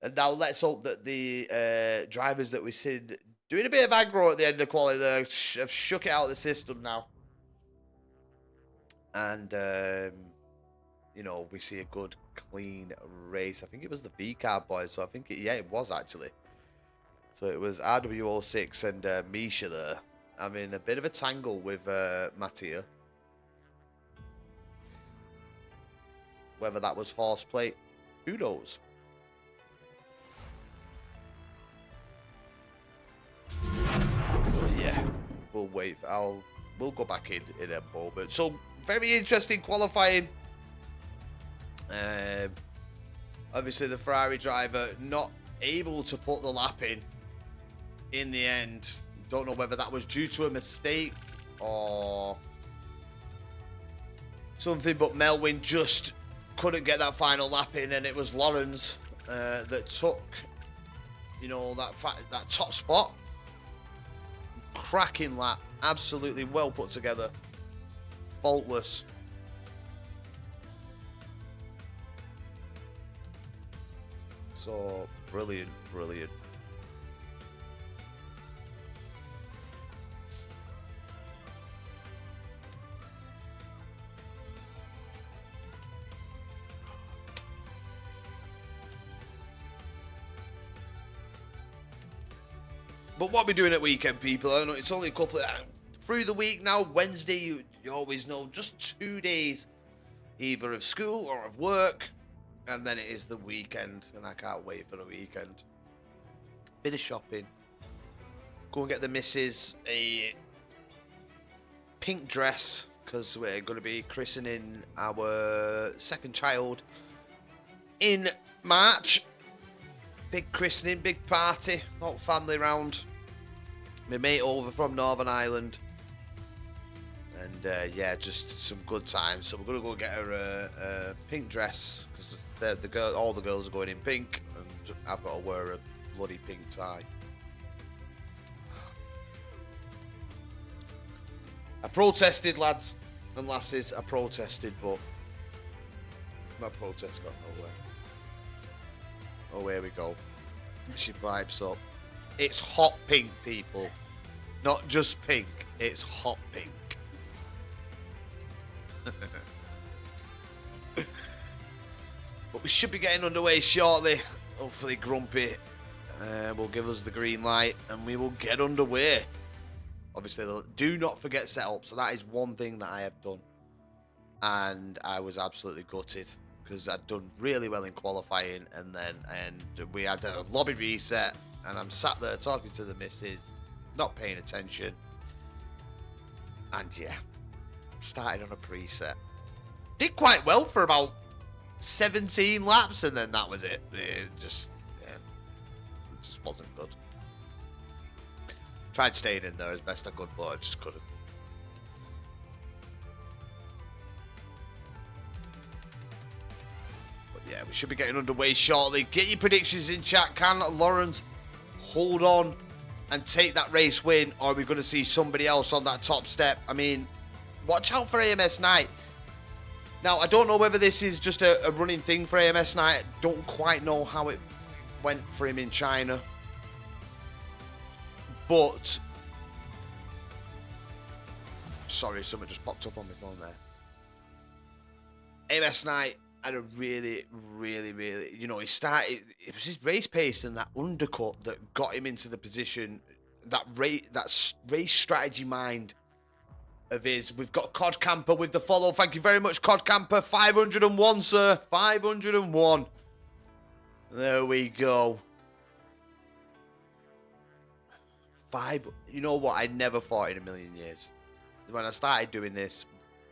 And now let's hope that the drivers that we see doing a bit of aggro at the end of quality there have shook it out of the system now. And, you know, we see a good, clean race. I think it was the V-car boys, so I think, it was actually. So it was RW06 and Misha there. I'm in a bit of a tangle with Mattia. Whether that was horseplay, who knows? Yeah, we'll wait. We'll go back in a moment. So very interesting qualifying. Obviously, the Ferrari driver not able to put the lap in the end. Don't know whether that was due to a mistake or something, but Melwin just couldn't get that final lap in, and it was Lawrence that took, you know, that top spot. Cracking lap, absolutely well put together, faultless. So brilliant, brilliant. But what we're doing at weekend, people, I know it's only a couple of through the week now. Wednesday, you always know, just 2 days either of school or of work, and then it is the weekend, and I can't wait for the weekend. Bit of shopping, go and get the missus a pink dress, because we're going to be christening our second child in March. Big christening, big party, whole family round. My mate over from Northern Ireland. And yeah, just some good times. So we're going to go get her a pink dress, because all the girls are going in pink, and I've got to wear a bloody pink tie. I protested, lads and lasses. I protested, but my protest got nowhere. Oh, here we go. She pipes up. It's hot pink, people. Not just pink. It's hot pink. But we should be getting underway shortly. Hopefully Grumpy will give us the green light, and we will get underway. Obviously, do not forget setup. So that is one thing that I have done. And I was absolutely gutted, because I'd done really well in qualifying, and we had a lobby reset, and I'm sat there talking to the missus, not paying attention, and yeah, started on a preset. Did quite well for about 17 laps, and then that was it. It just wasn't good. Tried staying in there as best I could, but I just couldn't. Yeah, we should be getting underway shortly. Get your predictions in chat. Can Lawrence hold on and take that race win, or are we going to see somebody else on that top step? I mean, watch out for AMS Knight. Now, I don't know whether this is just a running thing for AMS Knight. Don't quite know how it went for him in China. But, sorry, something just popped up on my phone there. AMS Knight had a really, you know, he started, it was his race pace and that undercut that got him into the position, that race strategy mind of his. We've got Cod Camper with the follow. Thank you very much, Cod Camper. 501, sir. 501. There we go. You know what? I never thought in a million years, when I started doing this,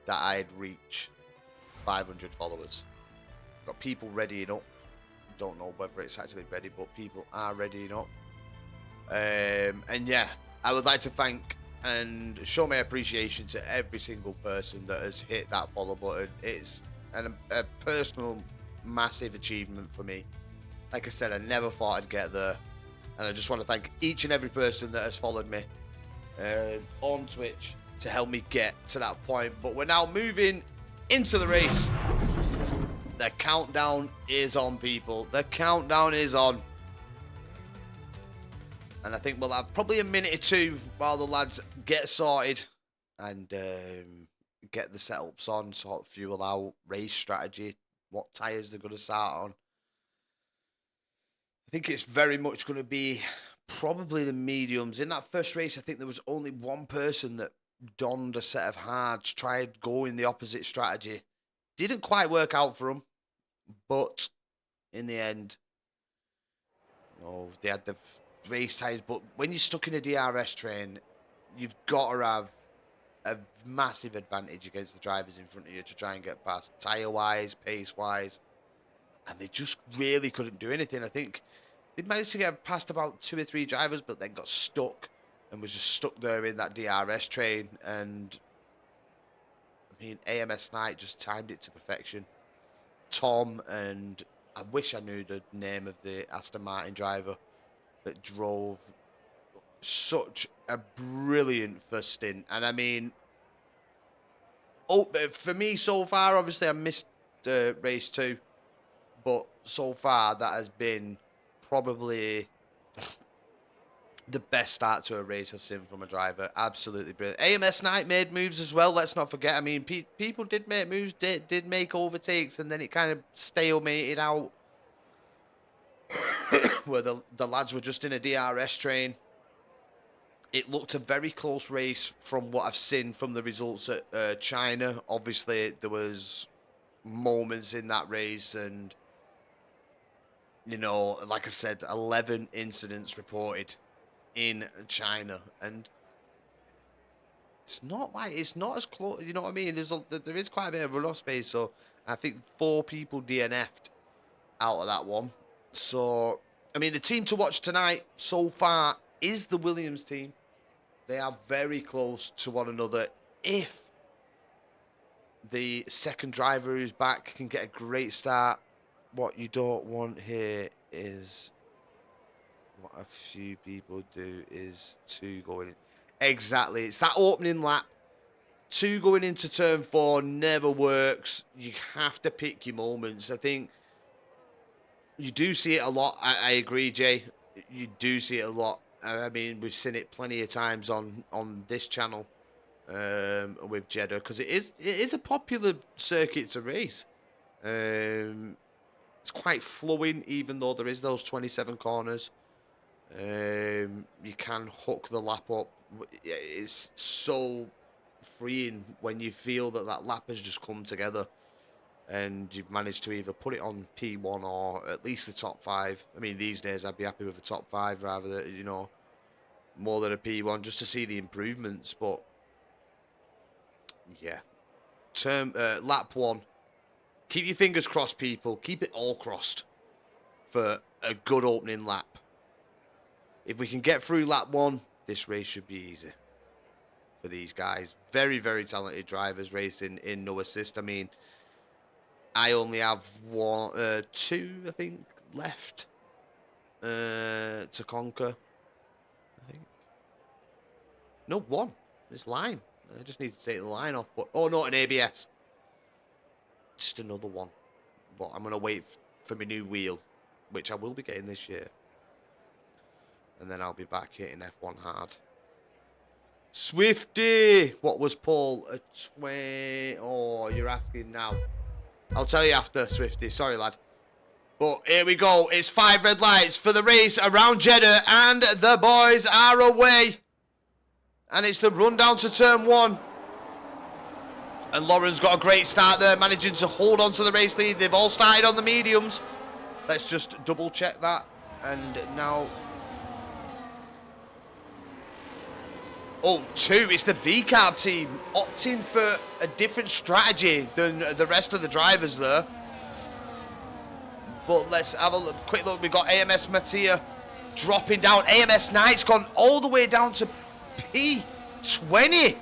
that I'd reach 500 followers. Got people readying up. Don't know whether it's actually ready, but people are readying up. And yeah, I would like to thank and show my appreciation to every single person that has hit that follow button. It's a personal, massive achievement for me. Like I said, I never thought I'd get there. And I just want to thank each and every person that has followed me on Twitch to help me get to that point. But we're now moving into the race. The countdown is on, people. The countdown is on. And I think we'll have probably a minute or two while the lads get sorted and get the setups on, sort fuel out, race strategy, what tyres they're going to start on. I think it's very much going to be probably the mediums. In that first race, I think there was only one person that donned a set of hards, tried going the opposite strategy. Didn't quite work out for them, but in the end, they had the race tyres. But when you're stuck in a DRS train, you've got to have a massive advantage against the drivers in front of you to try and get past, tyre-wise, pace-wise. and they just really couldn't do anything. I think they managed to get past about 2 or 3 drivers, but then got stuck and was just stuck there in that DRS train. And I mean, AMS Knight just timed it to perfection. Tom, and I wish I knew the name of the Aston Martin driver that drove such a brilliant first stint. And I mean, for me so far, obviously I missed race 2, but so far that has been probably the best start to a race I've seen from a driver. Absolutely brilliant. AMS Knight made moves as well, let's not forget. I mean, people did make moves, did make overtakes, and then it kind of stalemated out where the lads were just in a DRS train. It looked a very close race from what I've seen from the results at China. Obviously, there was moments in that race, and, you know, like I said, 11 incidents reported in China, and it's not as close, you know what I mean? There is quite a bit of runoff space, so I think 4 people DNF'd out of that one. So, I mean, the team to watch tonight so far is the Williams team. They are very close to one another. If the second driver who's back can get a great start, what you don't want here is what a few people do is 2 going in. Exactly. It's that opening lap. 2 going into turn 4 never works. You have to pick your moments. I think you do see it a lot. I agree, Jay. You do see it a lot. I mean, we've seen it plenty of times on this channel with Jeddah, because it is a popular circuit to race. It's quite flowing, even though there is those 27 corners. You can hook the lap up. It's so freeing when you feel that lap has just come together and you've managed to either put it on P1 or at least the top 5. I mean, these days I'd be happy with a top 5 rather than, you know, more than a P1, just to see the improvements. But yeah, lap 1. Keep your fingers crossed, people. Keep it all crossed for a good opening lap. If we can get through lap 1, this race should be easy for these guys. Very, very talented drivers racing in no assist. I mean, I only have 2, I think, left to conquer. I think. No, 1. It's line. I just need to take the line off. But oh, not an ABS. Just another one. But I'm going to wait for my new wheel, which I will be getting this year. And then I'll be back hitting F1 hard. Swifty! What was Paul? A 20... Oh, you're asking now. I'll tell you after, Swifty. Sorry, lad. But here we go. It's 5 red lights for the race around Jeddah. And the boys are away. And it's the run down to turn 1. And Lauren's got a great start there, managing to hold on to the race lead. They've all started on the mediums. Let's just double check that. And now... Oh, 2. It's the VCAP team opting for a different strategy than the rest of the drivers there. But let's have a quick look. We've got AMS Mattia dropping down. AMS Knight's gone all the way down to P20.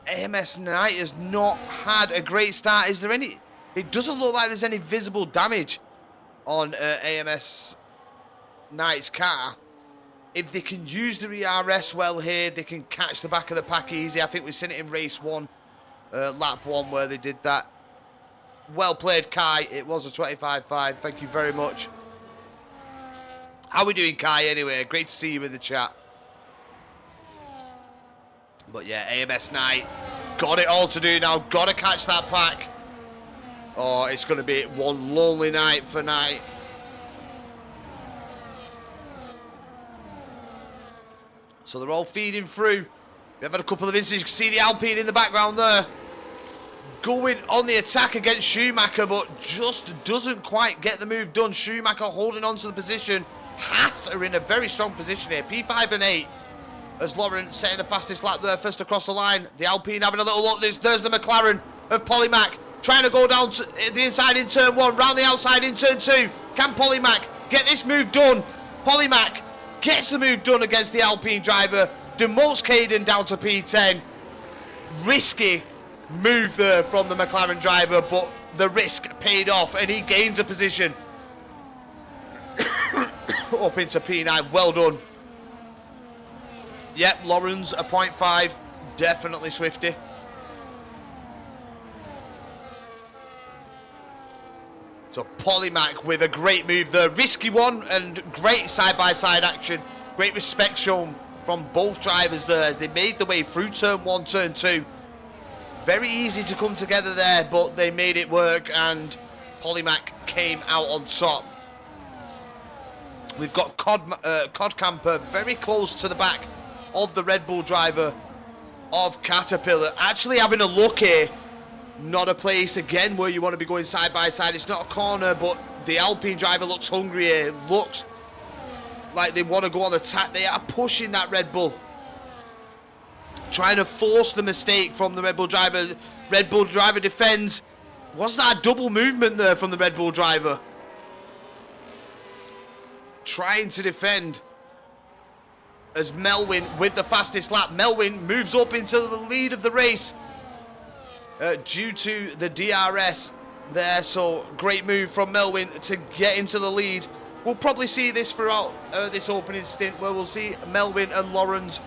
AMS Knight has not had a great start. Is there any... It doesn't look like there's any visible damage on AMS Knight's car. If they can use the ERS well here, they can catch the back of the pack easy. I think we've seen it in race 1, lap 1, where they did that. Well played, Kai. It was a 25.5. Thank you very much. How are we doing, Kai, anyway? Great to see you in the chat. But yeah, AMS Knight got it all to do now. Got to catch that pack. Oh, it's going to be one lonely night for Knight. So they're all feeding through. We've had a couple of instances. You can see the Alpine in the background there. Going on the attack against Schumacher, but just doesn't quite get the move done. Schumacher holding on to the position. Haas are in a very strong position here. P5 and 8. As Lauren setting the fastest lap there, first across the line. The Alpine having a little look. There's the McLaren of Polymac. trying to go down to the inside in turn 1, round the outside in turn 2. Can Polymac get this move done? Polymac gets the move done against the Alpine driver, demotes Caden down to P10. Risky move there from the McLaren driver, but the risk paid off and he gains a position up into P9. Well done. Yep, Lawrence a 0.5, definitely Swifty. So Polymac with a great move there, risky one and great side-by-side action. Great respect shown from both drivers there as they made the way through turn 1, turn 2. Very easy to come together there, but they made it work and Polymac came out on top. We've got Cod Camper very close to the back of the Red Bull driver of Caterpillar. Actually having a look here, not a place again where you want to be going side by side. It's not a corner, but the Alpine driver looks hungry here. Looks like they want to go on attack. They are pushing that Red Bull, trying to force the mistake from the Red Bull driver. Red Bull driver defends. Was that a double movement there from the Red Bull driver? Trying to defend as Melwin with the fastest lap. Melwin moves up into the lead of the race due to the DRS there. So great move from Melwin to get into the lead. We'll probably see this throughout this opening stint where we'll see Melwin and Lawrence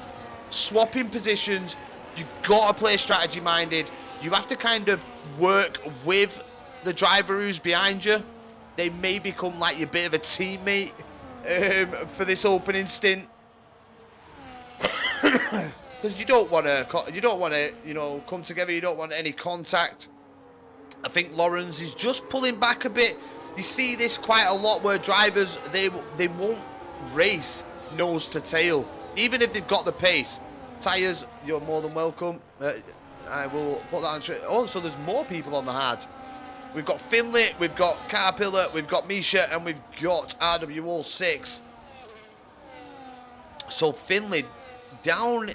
swapping positions. You've got to play strategy minded. You have to kind of work with the driver who's behind you. They may become like your bit of a teammate for this opening stint. Because you don't want to, you know, come together. You don't want any contact. I think Lawrence is just pulling back a bit. You see this quite a lot where drivers they won't race nose to tail, even if they've got the pace. Tyres, you're more than welcome. I will put that on. Oh, so there's more people on the hard. We've got Finley, we've got Caterpillar, we've got Misha, and we've got RWO6. So Finley down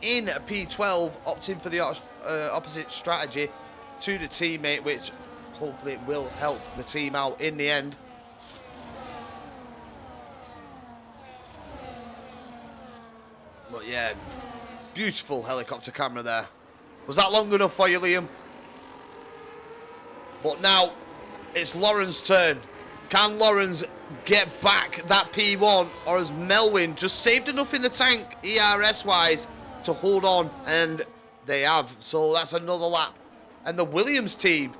in P12, opting for the opposite strategy to the teammate, which hopefully will help the team out in the end. But yeah, beautiful helicopter camera there. Was that long enough for you, Liam? But now it's Lawrence's turn. Can Lawrence get back that P1, or has Melwin just saved enough in the tank ERS wise to hold on? And they have. So that's another lap. And the Williams team,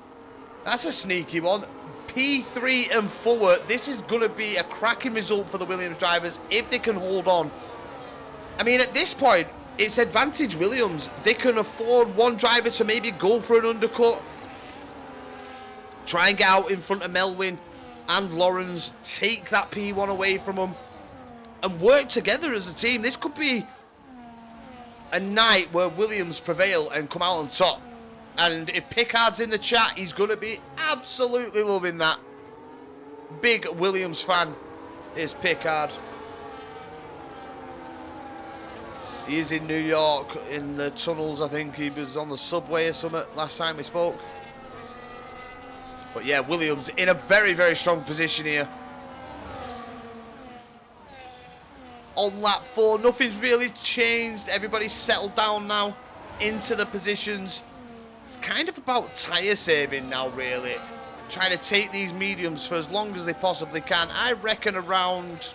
that's a sneaky one. P3 and 4. This is going to be a cracking result for the Williams drivers if they can hold on. I mean, at this point, it's advantage Williams. They can afford one driver to maybe go for an undercut, try and get out in front of Melwin and Lawrence, take that P1 away from them, and work together as a team. This could be a night where Williams prevail and come out on top. And if Pickard's in the chat, he's going to be absolutely loving that. Big Williams fan is Pickard. He is in New York, in the tunnels. I think he was on the subway or something last time we spoke. But yeah, Williams in a very, very strong position here. On lap 4, nothing's really changed. Everybody's settled down now into the positions. It's kind of about tyre saving now, really. Trying to take these mediums for as long as they possibly can. I reckon around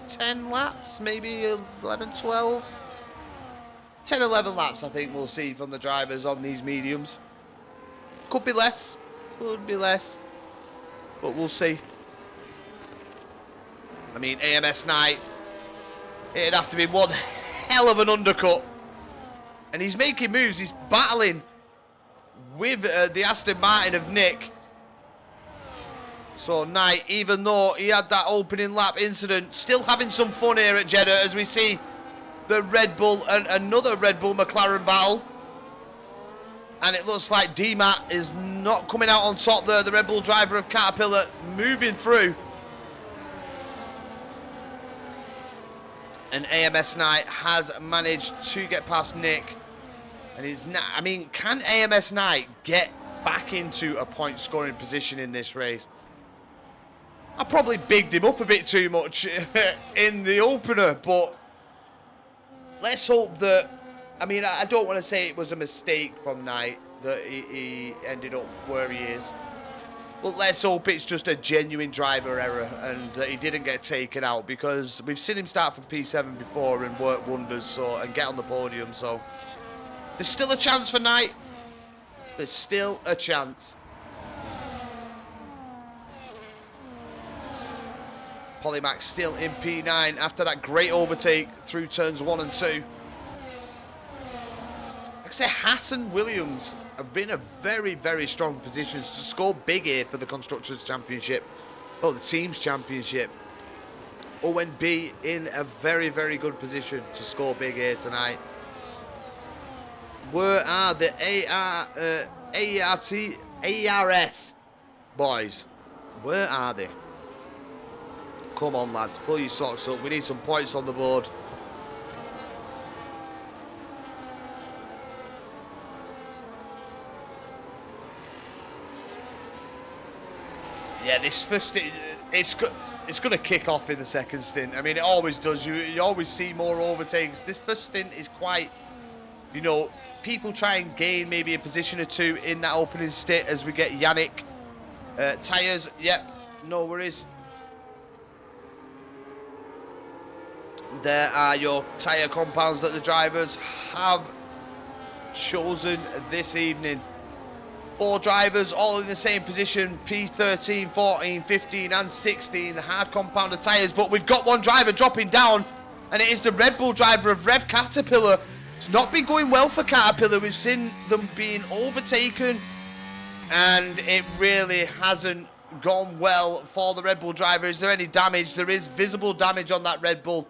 10 laps, maybe 11, 12. 10, 11 laps, I think we'll see from the drivers on these mediums. Could be less. Could be less, but we'll see. I mean, AMS night, it'd have to be one hell of an undercut. And he's making moves, he's battling with the Aston Martin of Nick. So Knight, even though he had that opening lap incident, still having some fun here at Jeddah as we see the Red Bull and another Red Bull McLaren battle. And it looks like DMAT is not coming out on top there. The Red Bull driver of Caterpillar moving through. And AMS Knight has managed to get past Nick. And it's not, I mean, can AMS Knight get back into a point scoring position in this race? I probably bigged him up a bit too much in the opener, but let's hope that, I mean, I don't want to say it was a mistake from Knight that he ended up where he is. But let's hope it's just a genuine driver error and that he didn't get taken out, because we've seen him start from P7 before and work wonders and get on the podium. So there's still a chance for Knight. There's still a chance. Polymac still in P9 after that great overtake through turns 1 and 2. Like I say, Hassan Williams have been in a very, very strong position to score big here for the Constructors' Championship, or the Teams' Championship. ONB in a very, very good position to score big here tonight. Where are the ARS boys? Where are they? Come on, lads, pull your socks up. We need some points on the board. Yeah, this first stint, it's going to kick off in the second stint. I mean, it always does. You always see more overtakes. This first stint is quite, you know, people try and gain maybe a position or two in that opening stint as we get Yannick. Tyres, yep, no worries. There are your tyre compounds that the drivers have chosen this evening. 4 drivers all in the same position, P13, 14, 15 and 16, the hard compounded tyres. But we've got one driver dropping down, and it is the Red Bull driver of Rev Caterpillar. It's not been going well for Caterpillar. We've seen them being overtaken, and it really hasn't gone well for the Red Bull driver. Is there any damage? There is visible damage on that Red Bull.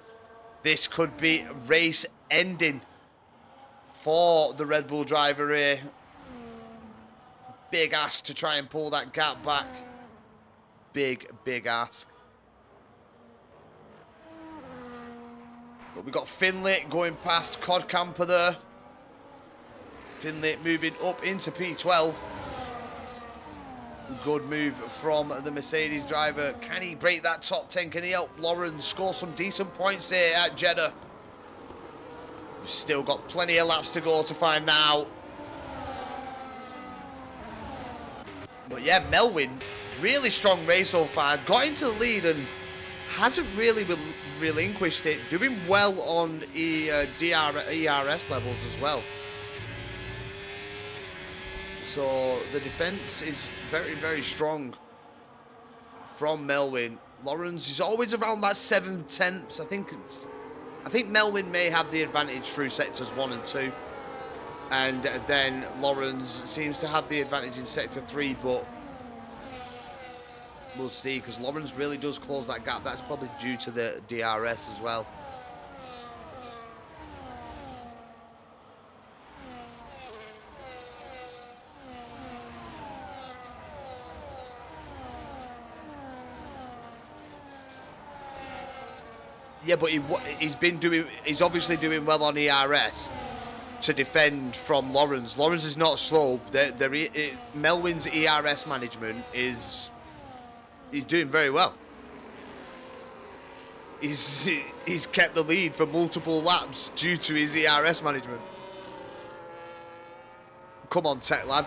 This could be race ending for the Red Bull driver here. Big ask to try and pull that gap back. Big, big ask. But we've got Finlay going past Cod Camper there. Finlay moving up into P12. Good move from the Mercedes driver. Can he break that top 10? Can he help Lawrence score some decent points here at Jeddah? We've still got plenty of laps to go to find out. But yeah, Melwin, really strong race so far. Got into the lead and hasn't really relinquished it. Doing well on ERS levels as well. So the defense is very, very strong from Melwin. Lawrence is always around that 7/10. I think Melwin may have the advantage through sectors 1 and 2. And then Lawrence seems to have the advantage in sector 3, but we'll see, because Lawrence really does close that gap. That's probably due to the DRS as well. Yeah, but he's obviously doing well on ERS to defend from Lawrence. Lawrence is not slow. Melwin's ERS management he's doing very well. He's kept the lead for multiple laps due to his ERS management. Come on, tech lad.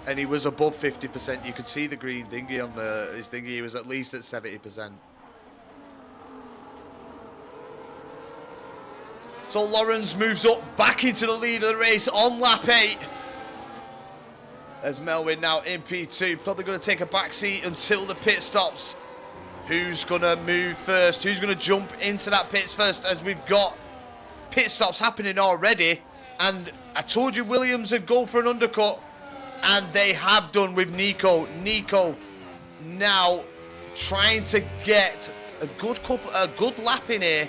And he was above 50%. You could see the green thingy on his thingy. He was at least at 70%. So Lawrence moves up back into the lead of the race on lap 8. As Melwin now in P2, probably going to take a back seat until the pit stops. Who's going to move first? Who's going to jump into that pits first, as we've got pit stops happening already? And I told you Williams would go for an undercut, and they have done with Nico. Nico now trying to get a good lap in here,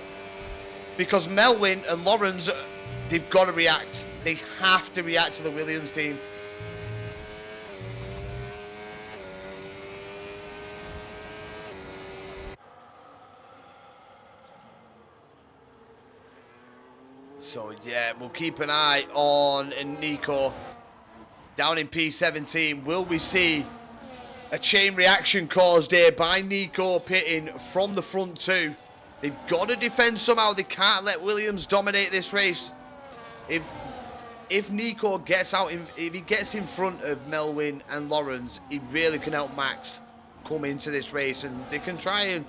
because Melwin and Lawrence, they've got to react. They have to react to the Williams team. So Yeah, we'll keep an eye on Nico down in P17. Will we see a chain reaction caused here by Nico pitting from the front two? They've got to defend somehow. They can't let Williams dominate this race. If Nico gets out, if he gets in front of Melvin and Lawrence, he really can help Max come into this race, and they can try and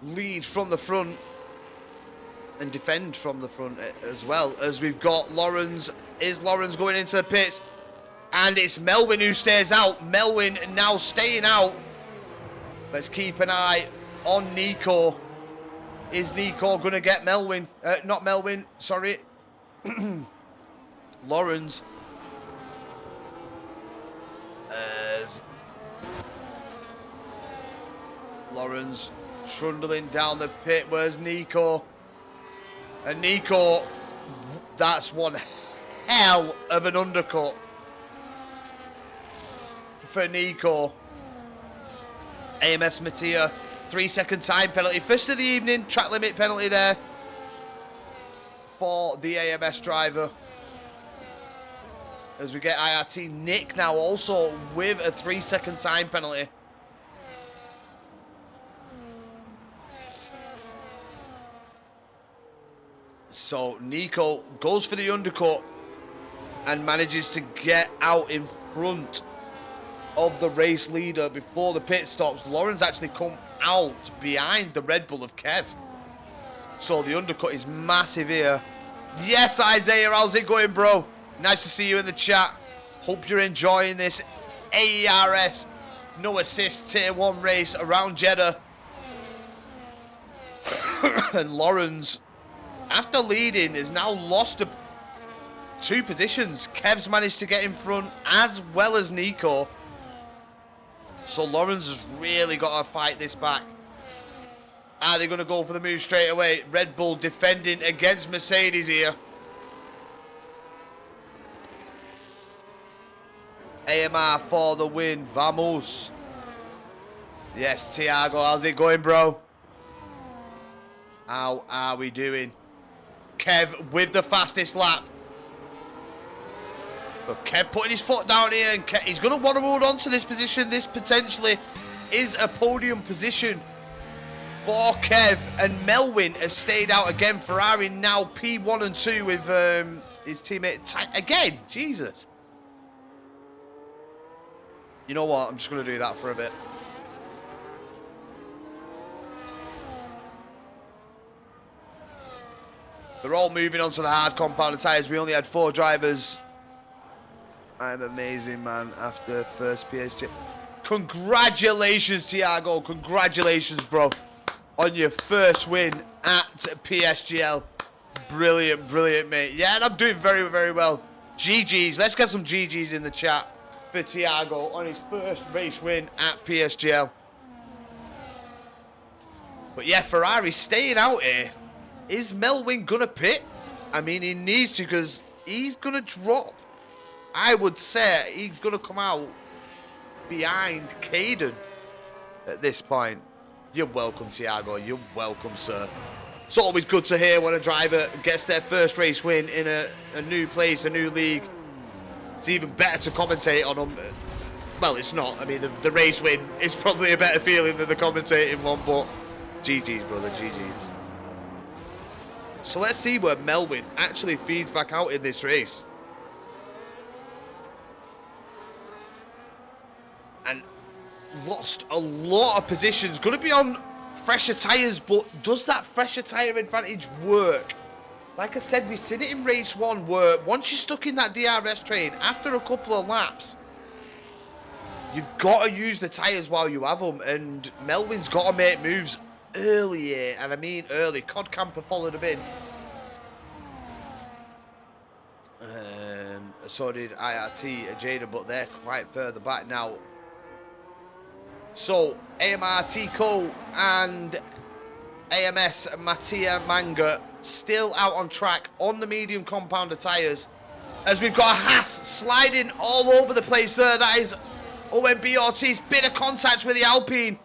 lead from the front and defend from the front as well. As we've got Lawrence. Is Lawrence going into the pits? And it's Melvin who stays out. Melvin now staying out. Let's keep an eye on Nico. Is Nico going to get Melvin? Not Melvin, sorry. Lawrence. As Lawrence trundling down the pit. Where's Nico? And Nico, that's one hell of an undercut for Nico. AMS Mattia, 3-second time penalty. First of the evening, track limit penalty there for the AMS driver. As we get IRT Nick now also with a 3-second time penalty. So Nico goes for the undercut and manages to get out in front of the race leader before the pit stops. Lawrence actually come out behind the Red Bull of Kev. So the undercut is massive here. Yes, Isaiah, how's it going, bro? Nice to see you in the chat. Hope you're enjoying this Aers no assist tier 1 race around Jeddah. And Lawrence, after leading, has now lost 2 positions. Kev's managed to get in front as well as Nico. So Lawrence has really got to fight this back. Are they going to go for the move straight away? Red Bull defending against Mercedes here. AMR for the win. Vamos. Yes, Thiago, how's it going, bro? How are we doing? Kev with the fastest lap. But Kev putting his foot down here, and he's going to want to hold on to this position. This potentially is a podium position for Kev. And Melvin has stayed out again. Ferrari now P1 and 2 with his teammate. Again, Jesus. You know what? I'm just going to do that for a bit. They're all moving on to the hard compound tyres. We only had 4 drivers. I'm amazing, man, after first PSG. Congratulations, Thiago. Congratulations, bro, on your first win at PSGL. Brilliant, brilliant, mate. Yeah, and I'm doing very, very well. GG's. Let's get some GG's in the chat for Thiago on his first race win at PSGL. But yeah, Ferrari staying out here. Is Melvin gonna pit? I mean, he needs to, because he's gonna drop. I would say he's gonna come out behind Caden at this point. You're welcome, Thiago. You're welcome, sir. It's always good to hear when a driver gets their first race win in a new place, a new league. It's even better to commentate on them. Well, it's not. I mean, the race win is probably a better feeling than the commentating one, but GG's, brother, GG's. So let's see where Melvin actually feeds back out in this race. And lost a lot of positions. Going to be on fresher tyres, but does that fresher tyre advantage work? Like I said, we've seen it in race 1 where once you're stuck in that DRS train, after a couple of laps, you've got to use the tyres while you have them. And Melvin's got to make moves early here, and I mean early. Cod Camper followed him in. So did IRT Jeddah, but they're quite further back now. So AMRT Co and AMS Mattia Manga still out on track on the medium compounder tyres. As we've got a Haas sliding all over the place there. That is OMB Ortiz. Bit of contact with the Alpine.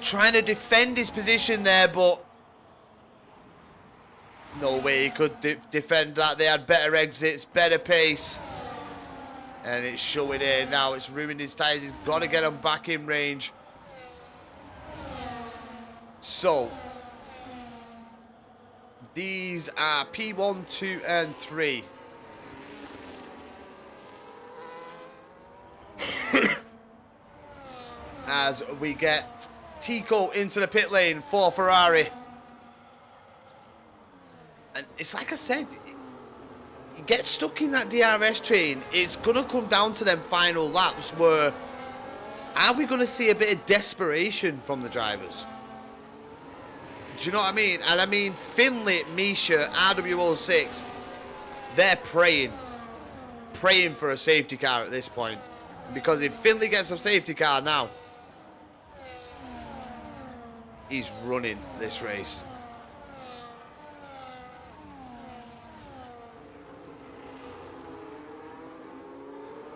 Trying to defend his position there, but No way he could defend that. They had better exits, better pace. And it's showing here now. It's ruined his tyres. He's got to get them back in range. So, these are P1, 2, and 3. As we get Tico into the pit lane for Ferrari. And it's like I said, you get stuck in that DRS train, it's going to come down to them final laps where, are we going to see a bit of desperation from the drivers? Do you know what I mean? And I mean, Finley, Misha, RW06, they're praying for a safety car at this point. Because if Finley gets a safety car now, he's running this race.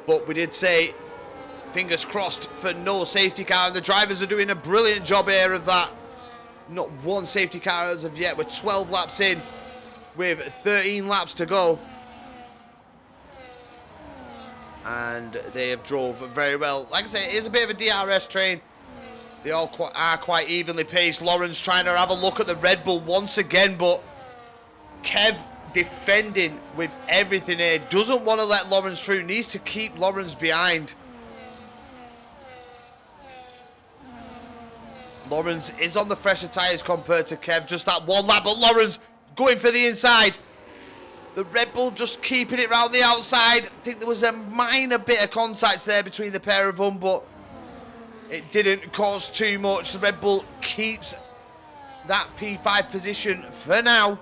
But we did say, fingers crossed for no safety car. And the drivers are doing a brilliant job here of that. Not one safety car as of yet. We're 12 laps in with 13 laps to go. And they have drove very well. Like I say, it is a bit of a DRS train. They all are quite evenly paced. Lawrence trying to have a look at the Red Bull once again. But Kev defending with everything here. Doesn't want to let Lawrence through. Needs to keep Lawrence behind. Lawrence is on the fresher tyres compared to Kev. Just that one lap. But Lawrence going for the inside. The Red Bull just keeping it round the outside. I think there was a minor bit of contact there between the pair of them. But it didn't cause too much. The Red Bull keeps that P5 position for now.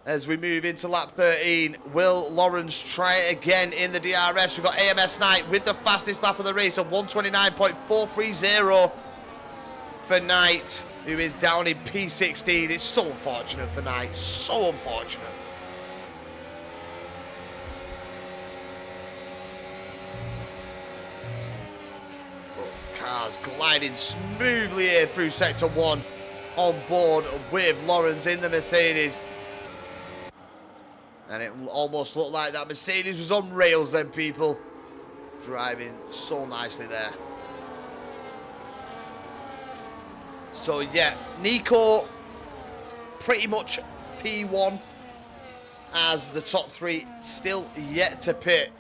As we move into lap 13, will Lawrence try it again in the DRS? We've got AMS Knight with the fastest lap of the race of 129.430 for Knight, who is down in P16. It's so unfortunate for Knight, so unfortunate. Cars gliding smoothly here through Sector 1 on board with Lawrence in the Mercedes. And it almost looked like that Mercedes was on rails then, people. Driving so nicely there. So, yeah, Nico pretty much P1 as the top three, still yet to pit.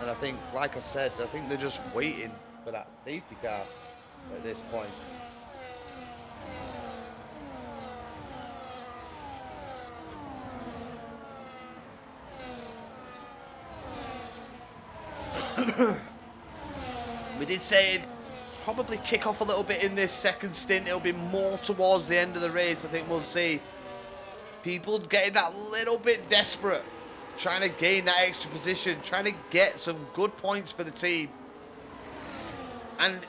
And I think, like I said, I think they're just waiting for that safety car at this point. We did say it'd probably kick off a little bit in this second stint. It'll be more towards the end of the race. I think we'll see people getting that little bit desperate, trying to gain that extra position, trying to get some good points for the team. And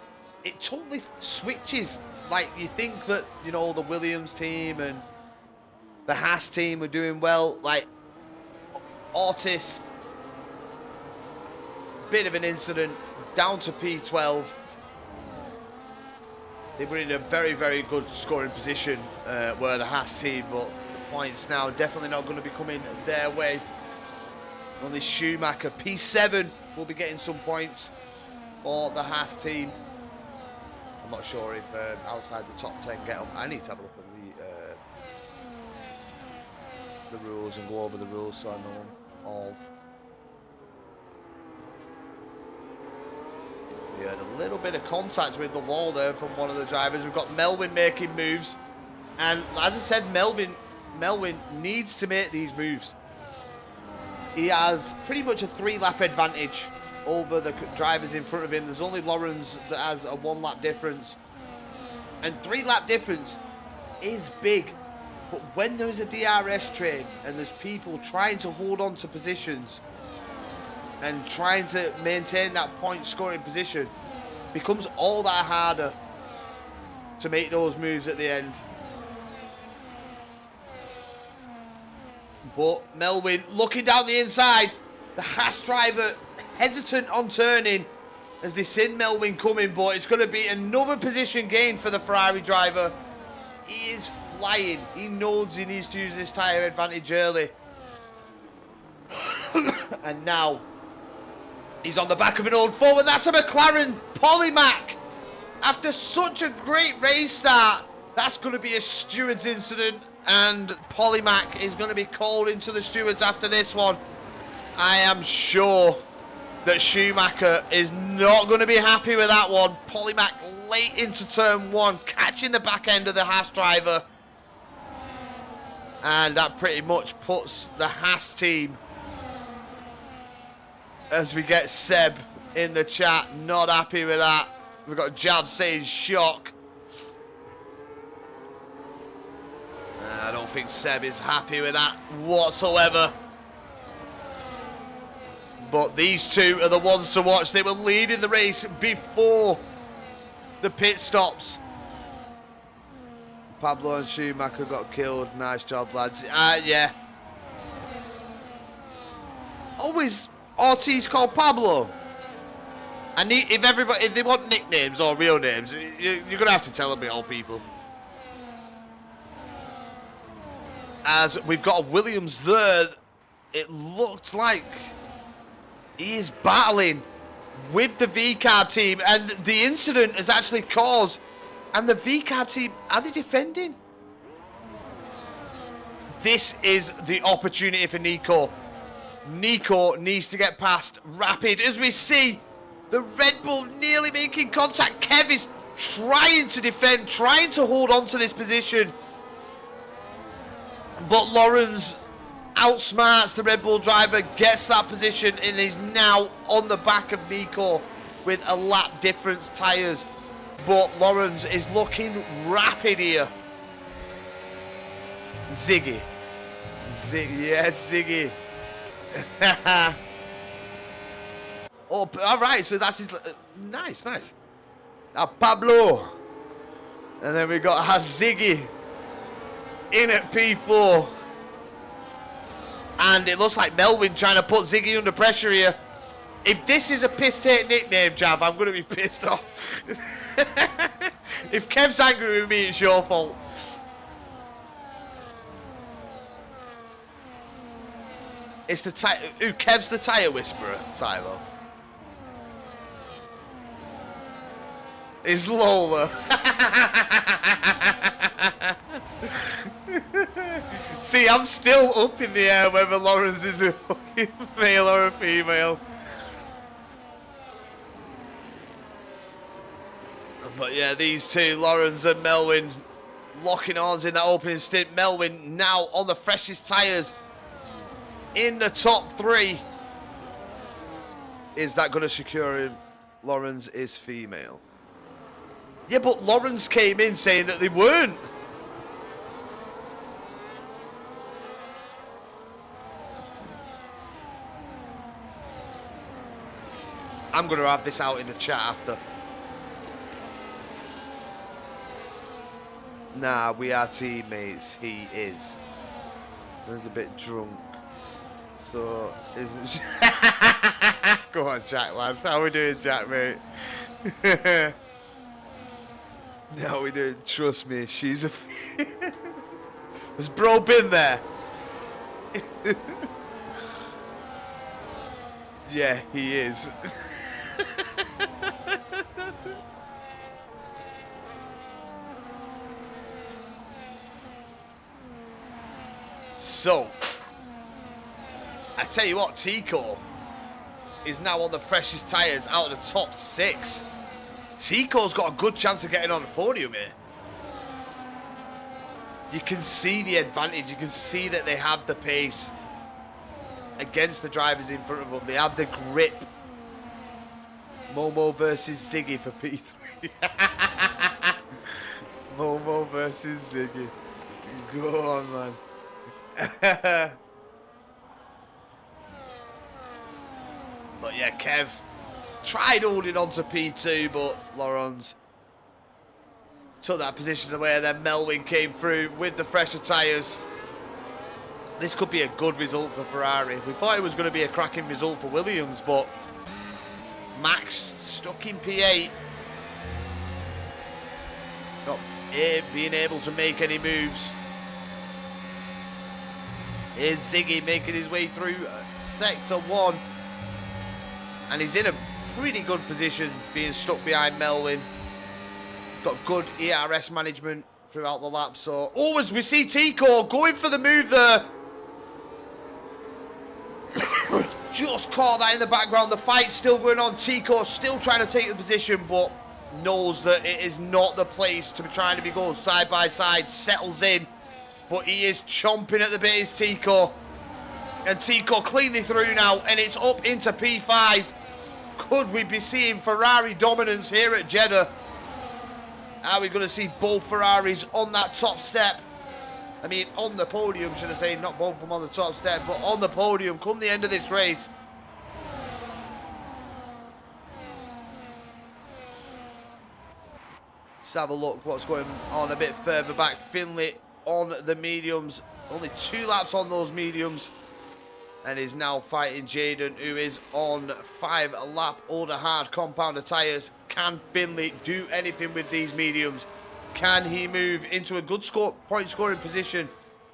it totally switches. Like, you think that, you know, the Williams team and the Haas team were doing well. Like, Ortiz, bit of an incident, down to P12. They were in a very, very good scoring position, were the Haas team, but the points now definitely not going to be coming their way. Only Schumacher, P7, will be getting some points for the Haas team. I'm not sure if outside the top 10 get up. I need to have a look at the rules and go over the rules so I know them all. We had a little bit of contact with the wall there from one of the drivers. We've got Melvin making moves. And as I said, Melvin needs to make these moves. He has pretty much a 3-lap advantage over the drivers in front of him. There's only Lawrence that has a 1-lap difference. And 3-lap difference is big. But when there's a DRS train and there's people trying to hold on to positions and trying to maintain that point scoring position, becomes all that harder to make those moves at the end. But Melvin looking down the inside. The Haas driver hesitant on turning as they seen Melvin coming, but it's going to be another position gain for the Ferrari driver. He is flying. He knows he needs to use this tyre advantage early. And now he's on the back of an old foe, and that's a McLaren Polymac. After such a great race start, that's going to be a stewards incident, and Polymac is going to be called into the stewards after this one. I am sure that Schumacher is not going to be happy with that one. Polymac late into turn 1, catching the back end of the Haas driver. And that pretty much puts the Haas team, as we get Seb in the chat, not happy with that. We've got Jav saying shock. I don't think Seb is happy with that whatsoever. But these two are the ones to watch. They were leading the race before the pit stops. Pablo and Schumacher got killed. Nice job, lads. Yeah. Always Ortiz called Pablo. And if they want nicknames or real names, you're gonna have to tell them, all people. As we've got Williams there, it looked like he is battling with the V-Car team, and the incident has actually caused. And the V-Car team, are they defending? This is the opportunity for Nico. Nico needs to get past Rapid. As we see, the Red Bull nearly making contact. Kev is trying to defend, trying to hold on to this position. But Lawrence outsmarts the Red Bull driver, gets that position, and is now on the back of Nico with a lap difference tyres. But Lawrence is looking rapid here. Ziggy. Yes, Ziggy. Oh, alright, so that's his... Nice. Now Pablo. And then we got Ziggy in at P4. And it looks like Melvin trying to put Ziggy under pressure here. If this is a piss-take nickname, Jav, I'm going to be pissed off. If Kev's angry with me, it's your fault. It's the Kev's the tyre whisperer, Silo. It's Lola. See, I'm still up in the air whether Lawrence is a male or a female. But yeah, these two, Lawrence and Melvin, locking arms in that opening stint. Melvin now on the freshest tyres in the top 3. Is that going to secure him? Lawrence is female. Yeah, but Lawrence came in saying that they weren't. I'm going to have this out in the chat after. Nah, we are teammates. He is. He's a bit drunk. So, isn't she? Go on, Jack, lad. How we doing, Jack, mate? No, we don't. Trust me, she's a... Has bro been there? Yeah, he is. So, I tell you what, Tico is now on the freshest tyres out of the top 6. Tico's got a good chance of getting on the podium here. You can see the advantage. You can see that they have the pace against the drivers in front of them. They have the grip. Momo versus Ziggy for P3. Momo versus Ziggy. Go on, man. But yeah, Kev tried holding on to P2, but Lawrence took that position away. Then Melvin came through with the fresher tyres. This could be a good result for Ferrari. We thought it was going to be a cracking result for Williams, but Max stuck in P8. Got being able to make any moves. Here's Ziggy making his way through Sector 1. And he's in a pretty good position being stuck behind Melvin. Got good ERS management throughout the lap. So, as we see Tico going for the move there. Just caught that in the background. The fight's still going on. Tico still trying to take the position, but knows that it is not the place to be trying to be going side by side. Settles in, but he is chomping at the bit, is Tico. And Tico cleanly through now, and it's up into P5. Could we be seeing Ferrari dominance here at Jeddah? Are we going to see both Ferraris on that top step? I mean, on the podium, should I say, not both of them on the top step, but on the podium come the end of this race. Let's have a look what's going on a bit further back. Finley on the mediums, only 2 laps on those mediums, and is now fighting Jaden, who is on 5-lap older hard compounder tyres. Can Finley do anything with these mediums? Can he move into a good point scoring position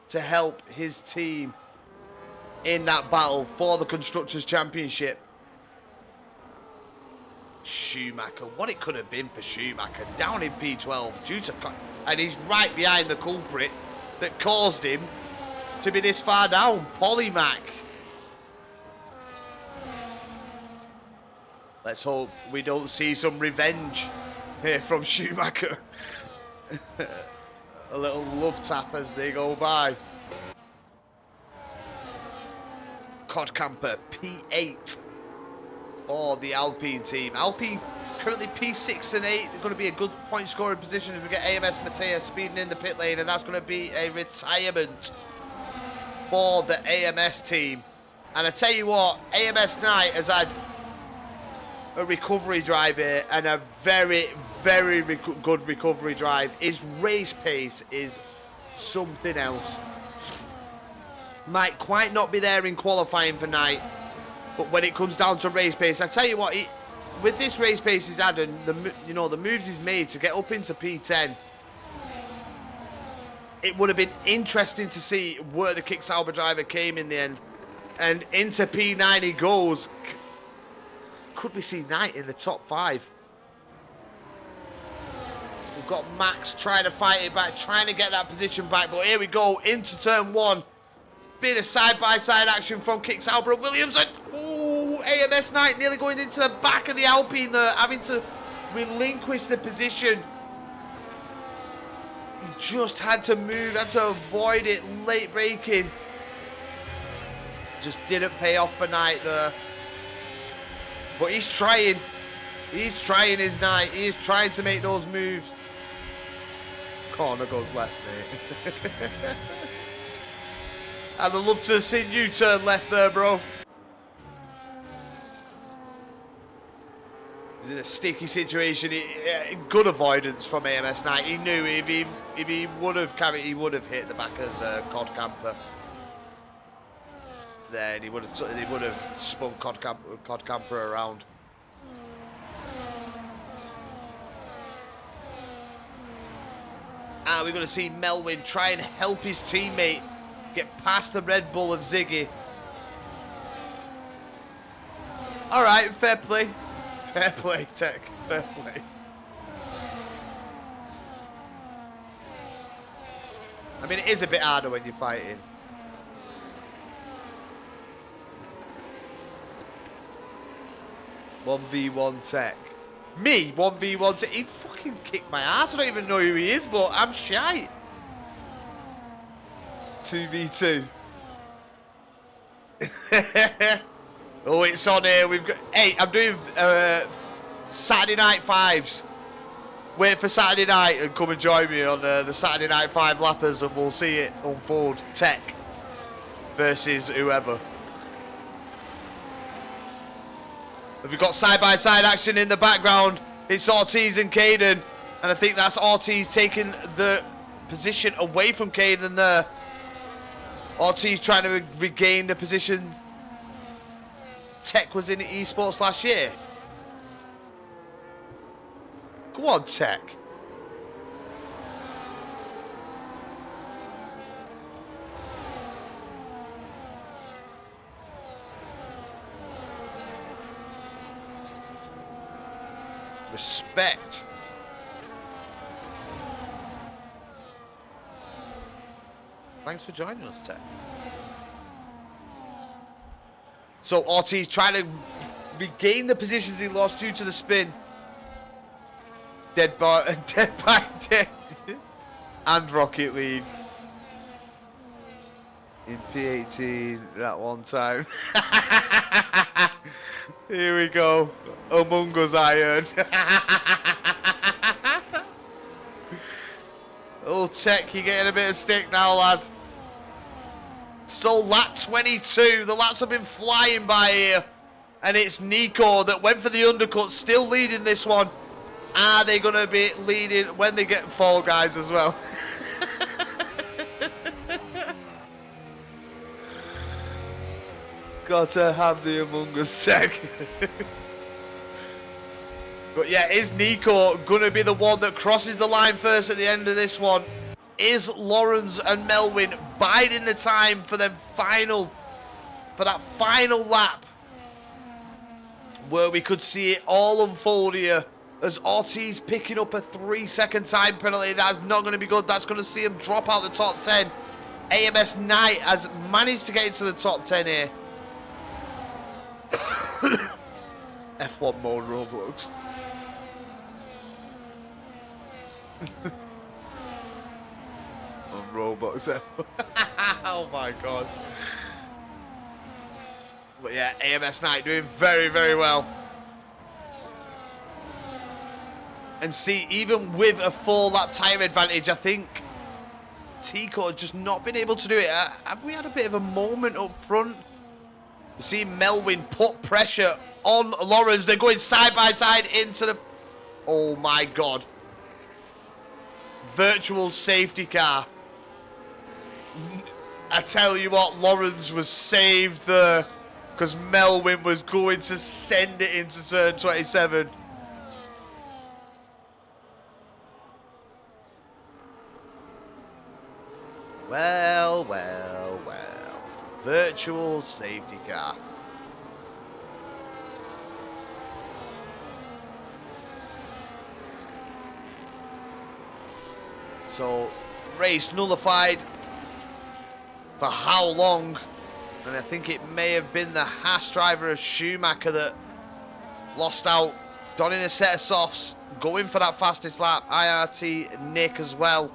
to help his team in that battle for the Constructors' Championship? Schumacher, what it could have been for Schumacher, down in P12 due to, and he's right behind the culprit that caused him to be this far down, Polymac. Let's hope we don't see some revenge here from Schumacher. A little love tap as they go by. Cod Camper P8 for the Alpine team. Alpine currently P6 and 8. They're going to be a good point scoring position as we get AMS Matea speeding in the pit lane, and that's going to be a retirement for the AMS team. And I tell you what, AMS Knight has had a recovery drive here, and a very, very good recovery drive. His race pace is something else. Might quite not be there in qualifying for Knight, but when it comes down to race pace, I tell you what, with this race pace he's had and the moves he's made to get up into P10, it would have been interesting to see where the Kick Sauber driver came in the end. And into P9 he goes. Could we see Knight in the top 5? We've got Max trying to fight it back, trying to get that position back. But here we go into turn 1. Bit of side-by-side action from Kick Sauber and Williams. And, ooh, AMS Knight nearly going into the back of the Alpine there, having to relinquish the position. He just had to move, had to avoid it, late braking. Just didn't pay off for Knight there. But he's trying. He's trying his Knight. He is trying to make those moves. Corner goes left, mate. I'd love to have seen you turn left there, bro. He's in a sticky situation. Good avoidance from AMS Knight. He knew if he would have carried, he would have hit the back of the Cod Camper. Then he would have spun Cod Camper around. And we're going to see Melvin try and help his teammate get past the Red Bull of Ziggy. All right, fair play. Fair play, Tech. Fair play. I mean, it is a bit harder when you're fighting. One v one Tech. Me, 1v1 Tech. He fucking kicked my ass. I don't even know who he is, but I'm shite. 2v2. Oh, it's on here. We've got. Hey, I'm doing Saturday Night Fives. Wait for Saturday night and come and join me on the Saturday Night 5 lappers, and we'll see it unfold. Tech versus whoever. We've got side-by-side action in the background. It's Ortiz and Caden, and I think that's Ortiz taking the position away from Caden there. Ortiz trying to regain the position Tech was in esports last year. Go on, Tech. Respect. Thanks for joining us, Ted. So Ortiz trying to regain the positions he lost due to the spin. Dead by dead. And Rocket League. In P18 that one time. Here we go. Among Us Iron. Oh, Tech, you're getting a bit of stick now, lad. So lap 22, the laps have been flying by here. And it's Nico that went for the undercut, still leading this one. Are they going to be leading when they get Fall Guys as well? Got to have the Among Us Tech. But yeah, is Nico going to be the one that crosses the line first at the end of this one? Is Lawrence and Melvin biding the time for that final lap? Where we could see it all unfold here. As Ortiz picking up a 3-second time penalty. That's not going to be good. That's going to see him drop out the top 10. AMS Knight has managed to get into the top 10 here. F1 mode Roblox. On Roblox. Oh my god. But yeah, AMS Knight doing very, very well. And see, even with a 4-lap tyre advantage, I think Tico has just not been able to do it. Have we had a bit of a moment up front? You see Melvin put pressure on Lawrence. They're going side by side into the... Oh my god. Virtual safety car. I tell you what, Lawrence was saved there. Because Melvin was going to send it into turn 27. Well, well, well. Virtual safety car. So, race nullified. For how long? And I think it may have been the Haas driver of Schumacher that lost out. Donning a set of softs. Going for that fastest lap. IRT Nick as well.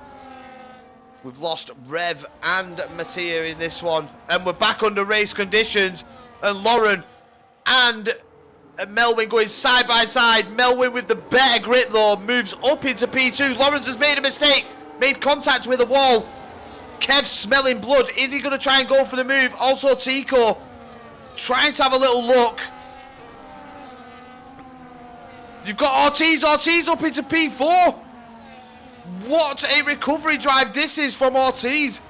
We've lost Rev and Mattia in this one. And we're back under race conditions. And Lauren and Melvin going side by side. Melvin with the better grip though. Moves up into P2. Lawrence has made a mistake. Made contact with the wall. Kev smelling blood. Is he going to try and go for the move? Also Tico trying to have a little look. You've got Ortiz. Ortiz up into P4. What a recovery drive this is from Ortiz.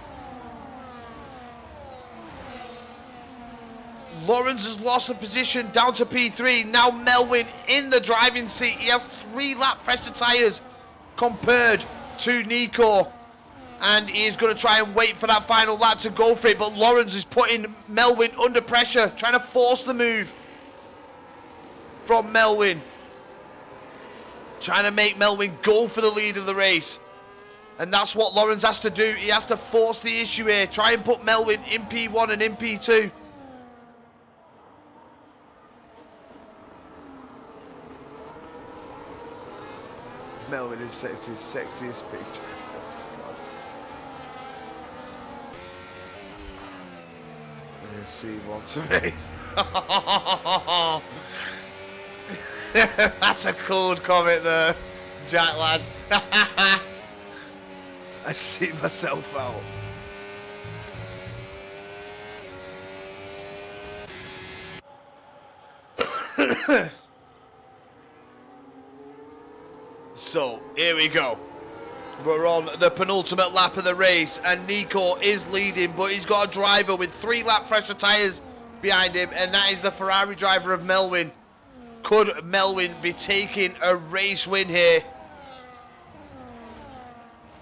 Lawrence has lost the position down to P3. Now Melvin in the driving seat. He has 3 lap fresher tyres compared to Nico. And he is going to try and wait for that final lap to go for it. But Lawrence is putting Melvin under pressure. Trying to force the move from Melvin. Trying to make Melvin go for the lead of the race. And that's what Lawrence has to do. He has to force the issue here. Try and put Melvin in P1 and in P2. Melvin is sexiest picture. Let's see what's race. That's a cold comment there, Jack lad. I see myself out. So, here we go. We're on the penultimate lap of the race, and Nico is leading, but he's got a driver with 3 lap fresher tyres behind him, and that is the Ferrari driver of Melvin. Could Melvin be taking a race win here?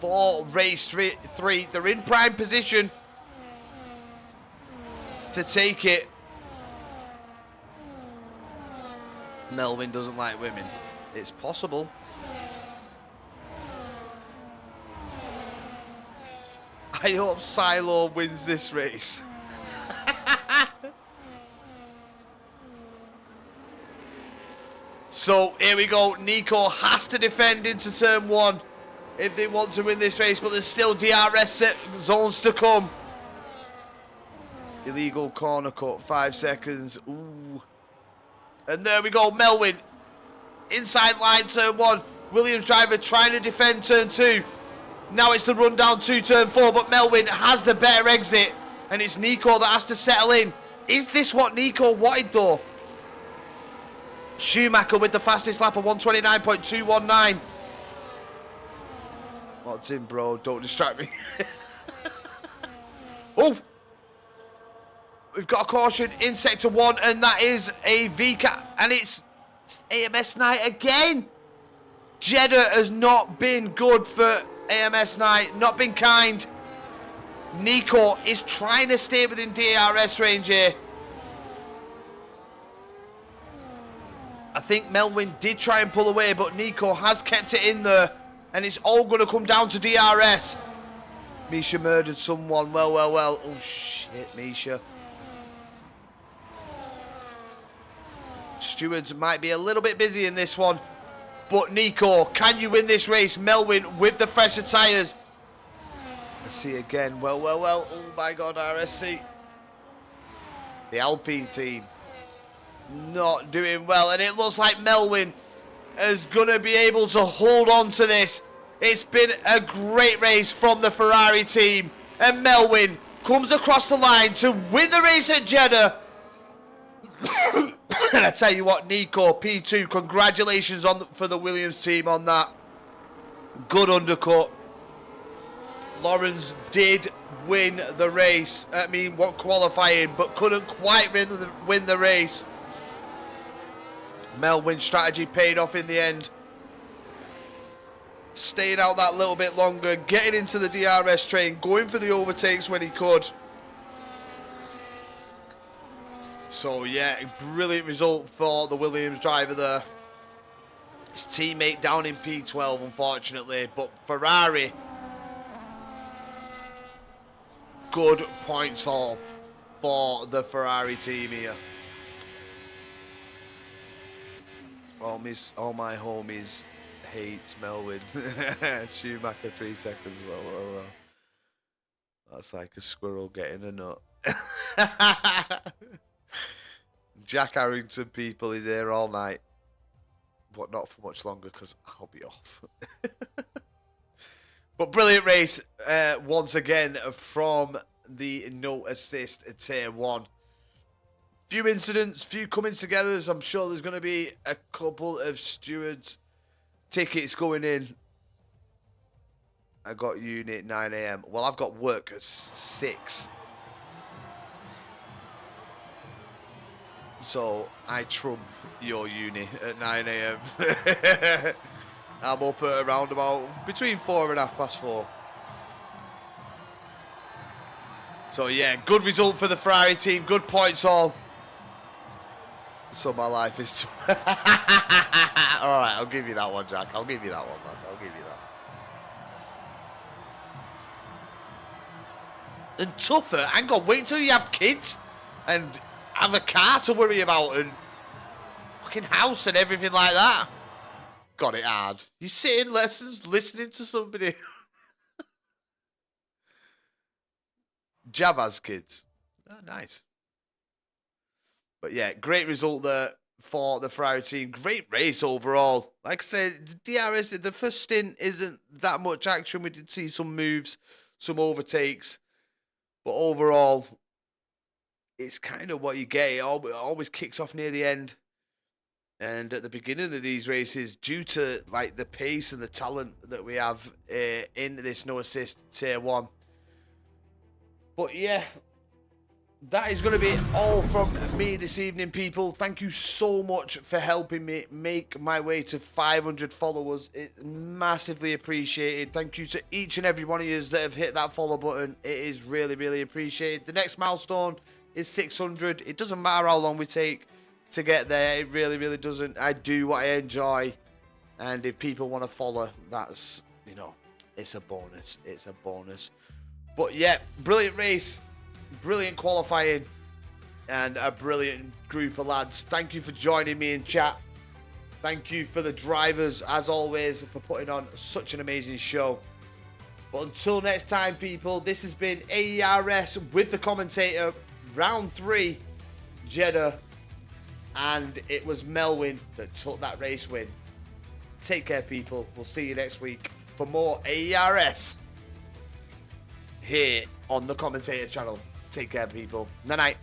For race 3, they're in prime position to take it. Melvin doesn't like women. It's possible. I hope Silo wins this race. So here we go. Nico has to defend into turn 1 if they want to win this race, but there's still DRS zones to come. Illegal corner cut, 5 seconds. Ooh. And there we go, Melwin. Inside line, turn 1. Williams driver trying to defend turn 2. Now it's the run down to turn 4, but Melwin has the better exit. And it's Nico that has to settle in. Is this what Nico wanted though? Schumacher with the fastest lap of 129.219. What's in, bro? Don't distract me. Oh! We've got a caution in sector 1, and that is a VCAT, and it's AMS night again. Jeddah has not been good for AMS night, not been kind. Nico is trying to stay within DRS range here. I think Melwin did try and pull away, but Nico has kept it in there, and it's all going to come down to DRS. Misha murdered someone. Well. Oh, shit, Misha. Stewards might be a little bit busy in this one, but Nico, can you win this race? Melwin with the fresher tyres. Let's see again. Well. Oh, my God, RSC. The Alpine team. Not doing well, and it looks like Melwin is going to be able to hold on to this. It's been a great race from the Ferrari team, and Melwin comes across the line to win the race at Jeddah. And I tell you what, Nico, P2, congratulations for the Williams team on that. Good undercut. Lawrence did win the race, qualifying, but couldn't quite win the race. Melwin's strategy paid off in the end. Staying out that little bit longer, getting into the DRS train, going for the overtakes when he could. So yeah, brilliant result for the Williams driver there. His teammate down in P12, unfortunately, but Ferrari, good points haul for the Ferrari team here. All my homies hate Melwin. Schumacher 3 seconds. Well. That's like a squirrel getting a nut. Jack Harrington, people, is here all night. But not for much longer, because I'll be off. But brilliant race once again from the no assist tier 1. Few incidents, few coming together. As I'm sure there's going to be a couple of stewards tickets going in. I got uni at 9 AM. Well, I've got work at 6. So I trump your uni at 9 AM. I'm up at around about between 4 and 4:30. So yeah, good result for the Ferrari team. Good points all. So my life is... Alright, I'll give you that one, Jack. I'll give you that one, man. I'll give you that. And tougher. Hang on, wait until you have kids and have a car to worry about and fucking house and everything like that. Got it hard. You sit in lessons listening to somebody. Jav has kids. Oh, nice. But yeah, great result there for the Ferrari team. Great race overall. Like I said, DRS, the first stint isn't that much action. We did see some moves, some overtakes. But overall, it's kind of what you get. It always kicks off near the end. And at the beginning of these races, due to like the pace and the talent that we have in this no assist tier 1. But yeah, that is going to be all from me this evening, people. Thank you so much for helping me make my way to 500 followers. It's massively appreciated. Thank you to each and every one of you that have hit that follow button. It is really, really appreciated. The next milestone is 600. It doesn't matter how long we take to get there. It really, really doesn't. I do what I enjoy. And if people want to follow, that's, you know, it's a bonus. It's a bonus. But yeah, brilliant race, brilliant qualifying, and a brilliant group of lads. Thank you for joining me in chat. Thank you for the drivers, as always, for putting on such an amazing show. But until next time, people, this has been Aers with the commentator, round 3, Jeddah. And it was Melwin that took that race win. Take care, people. We'll see you next week for more Aers here on the commentator channel. Take care, people. Night night.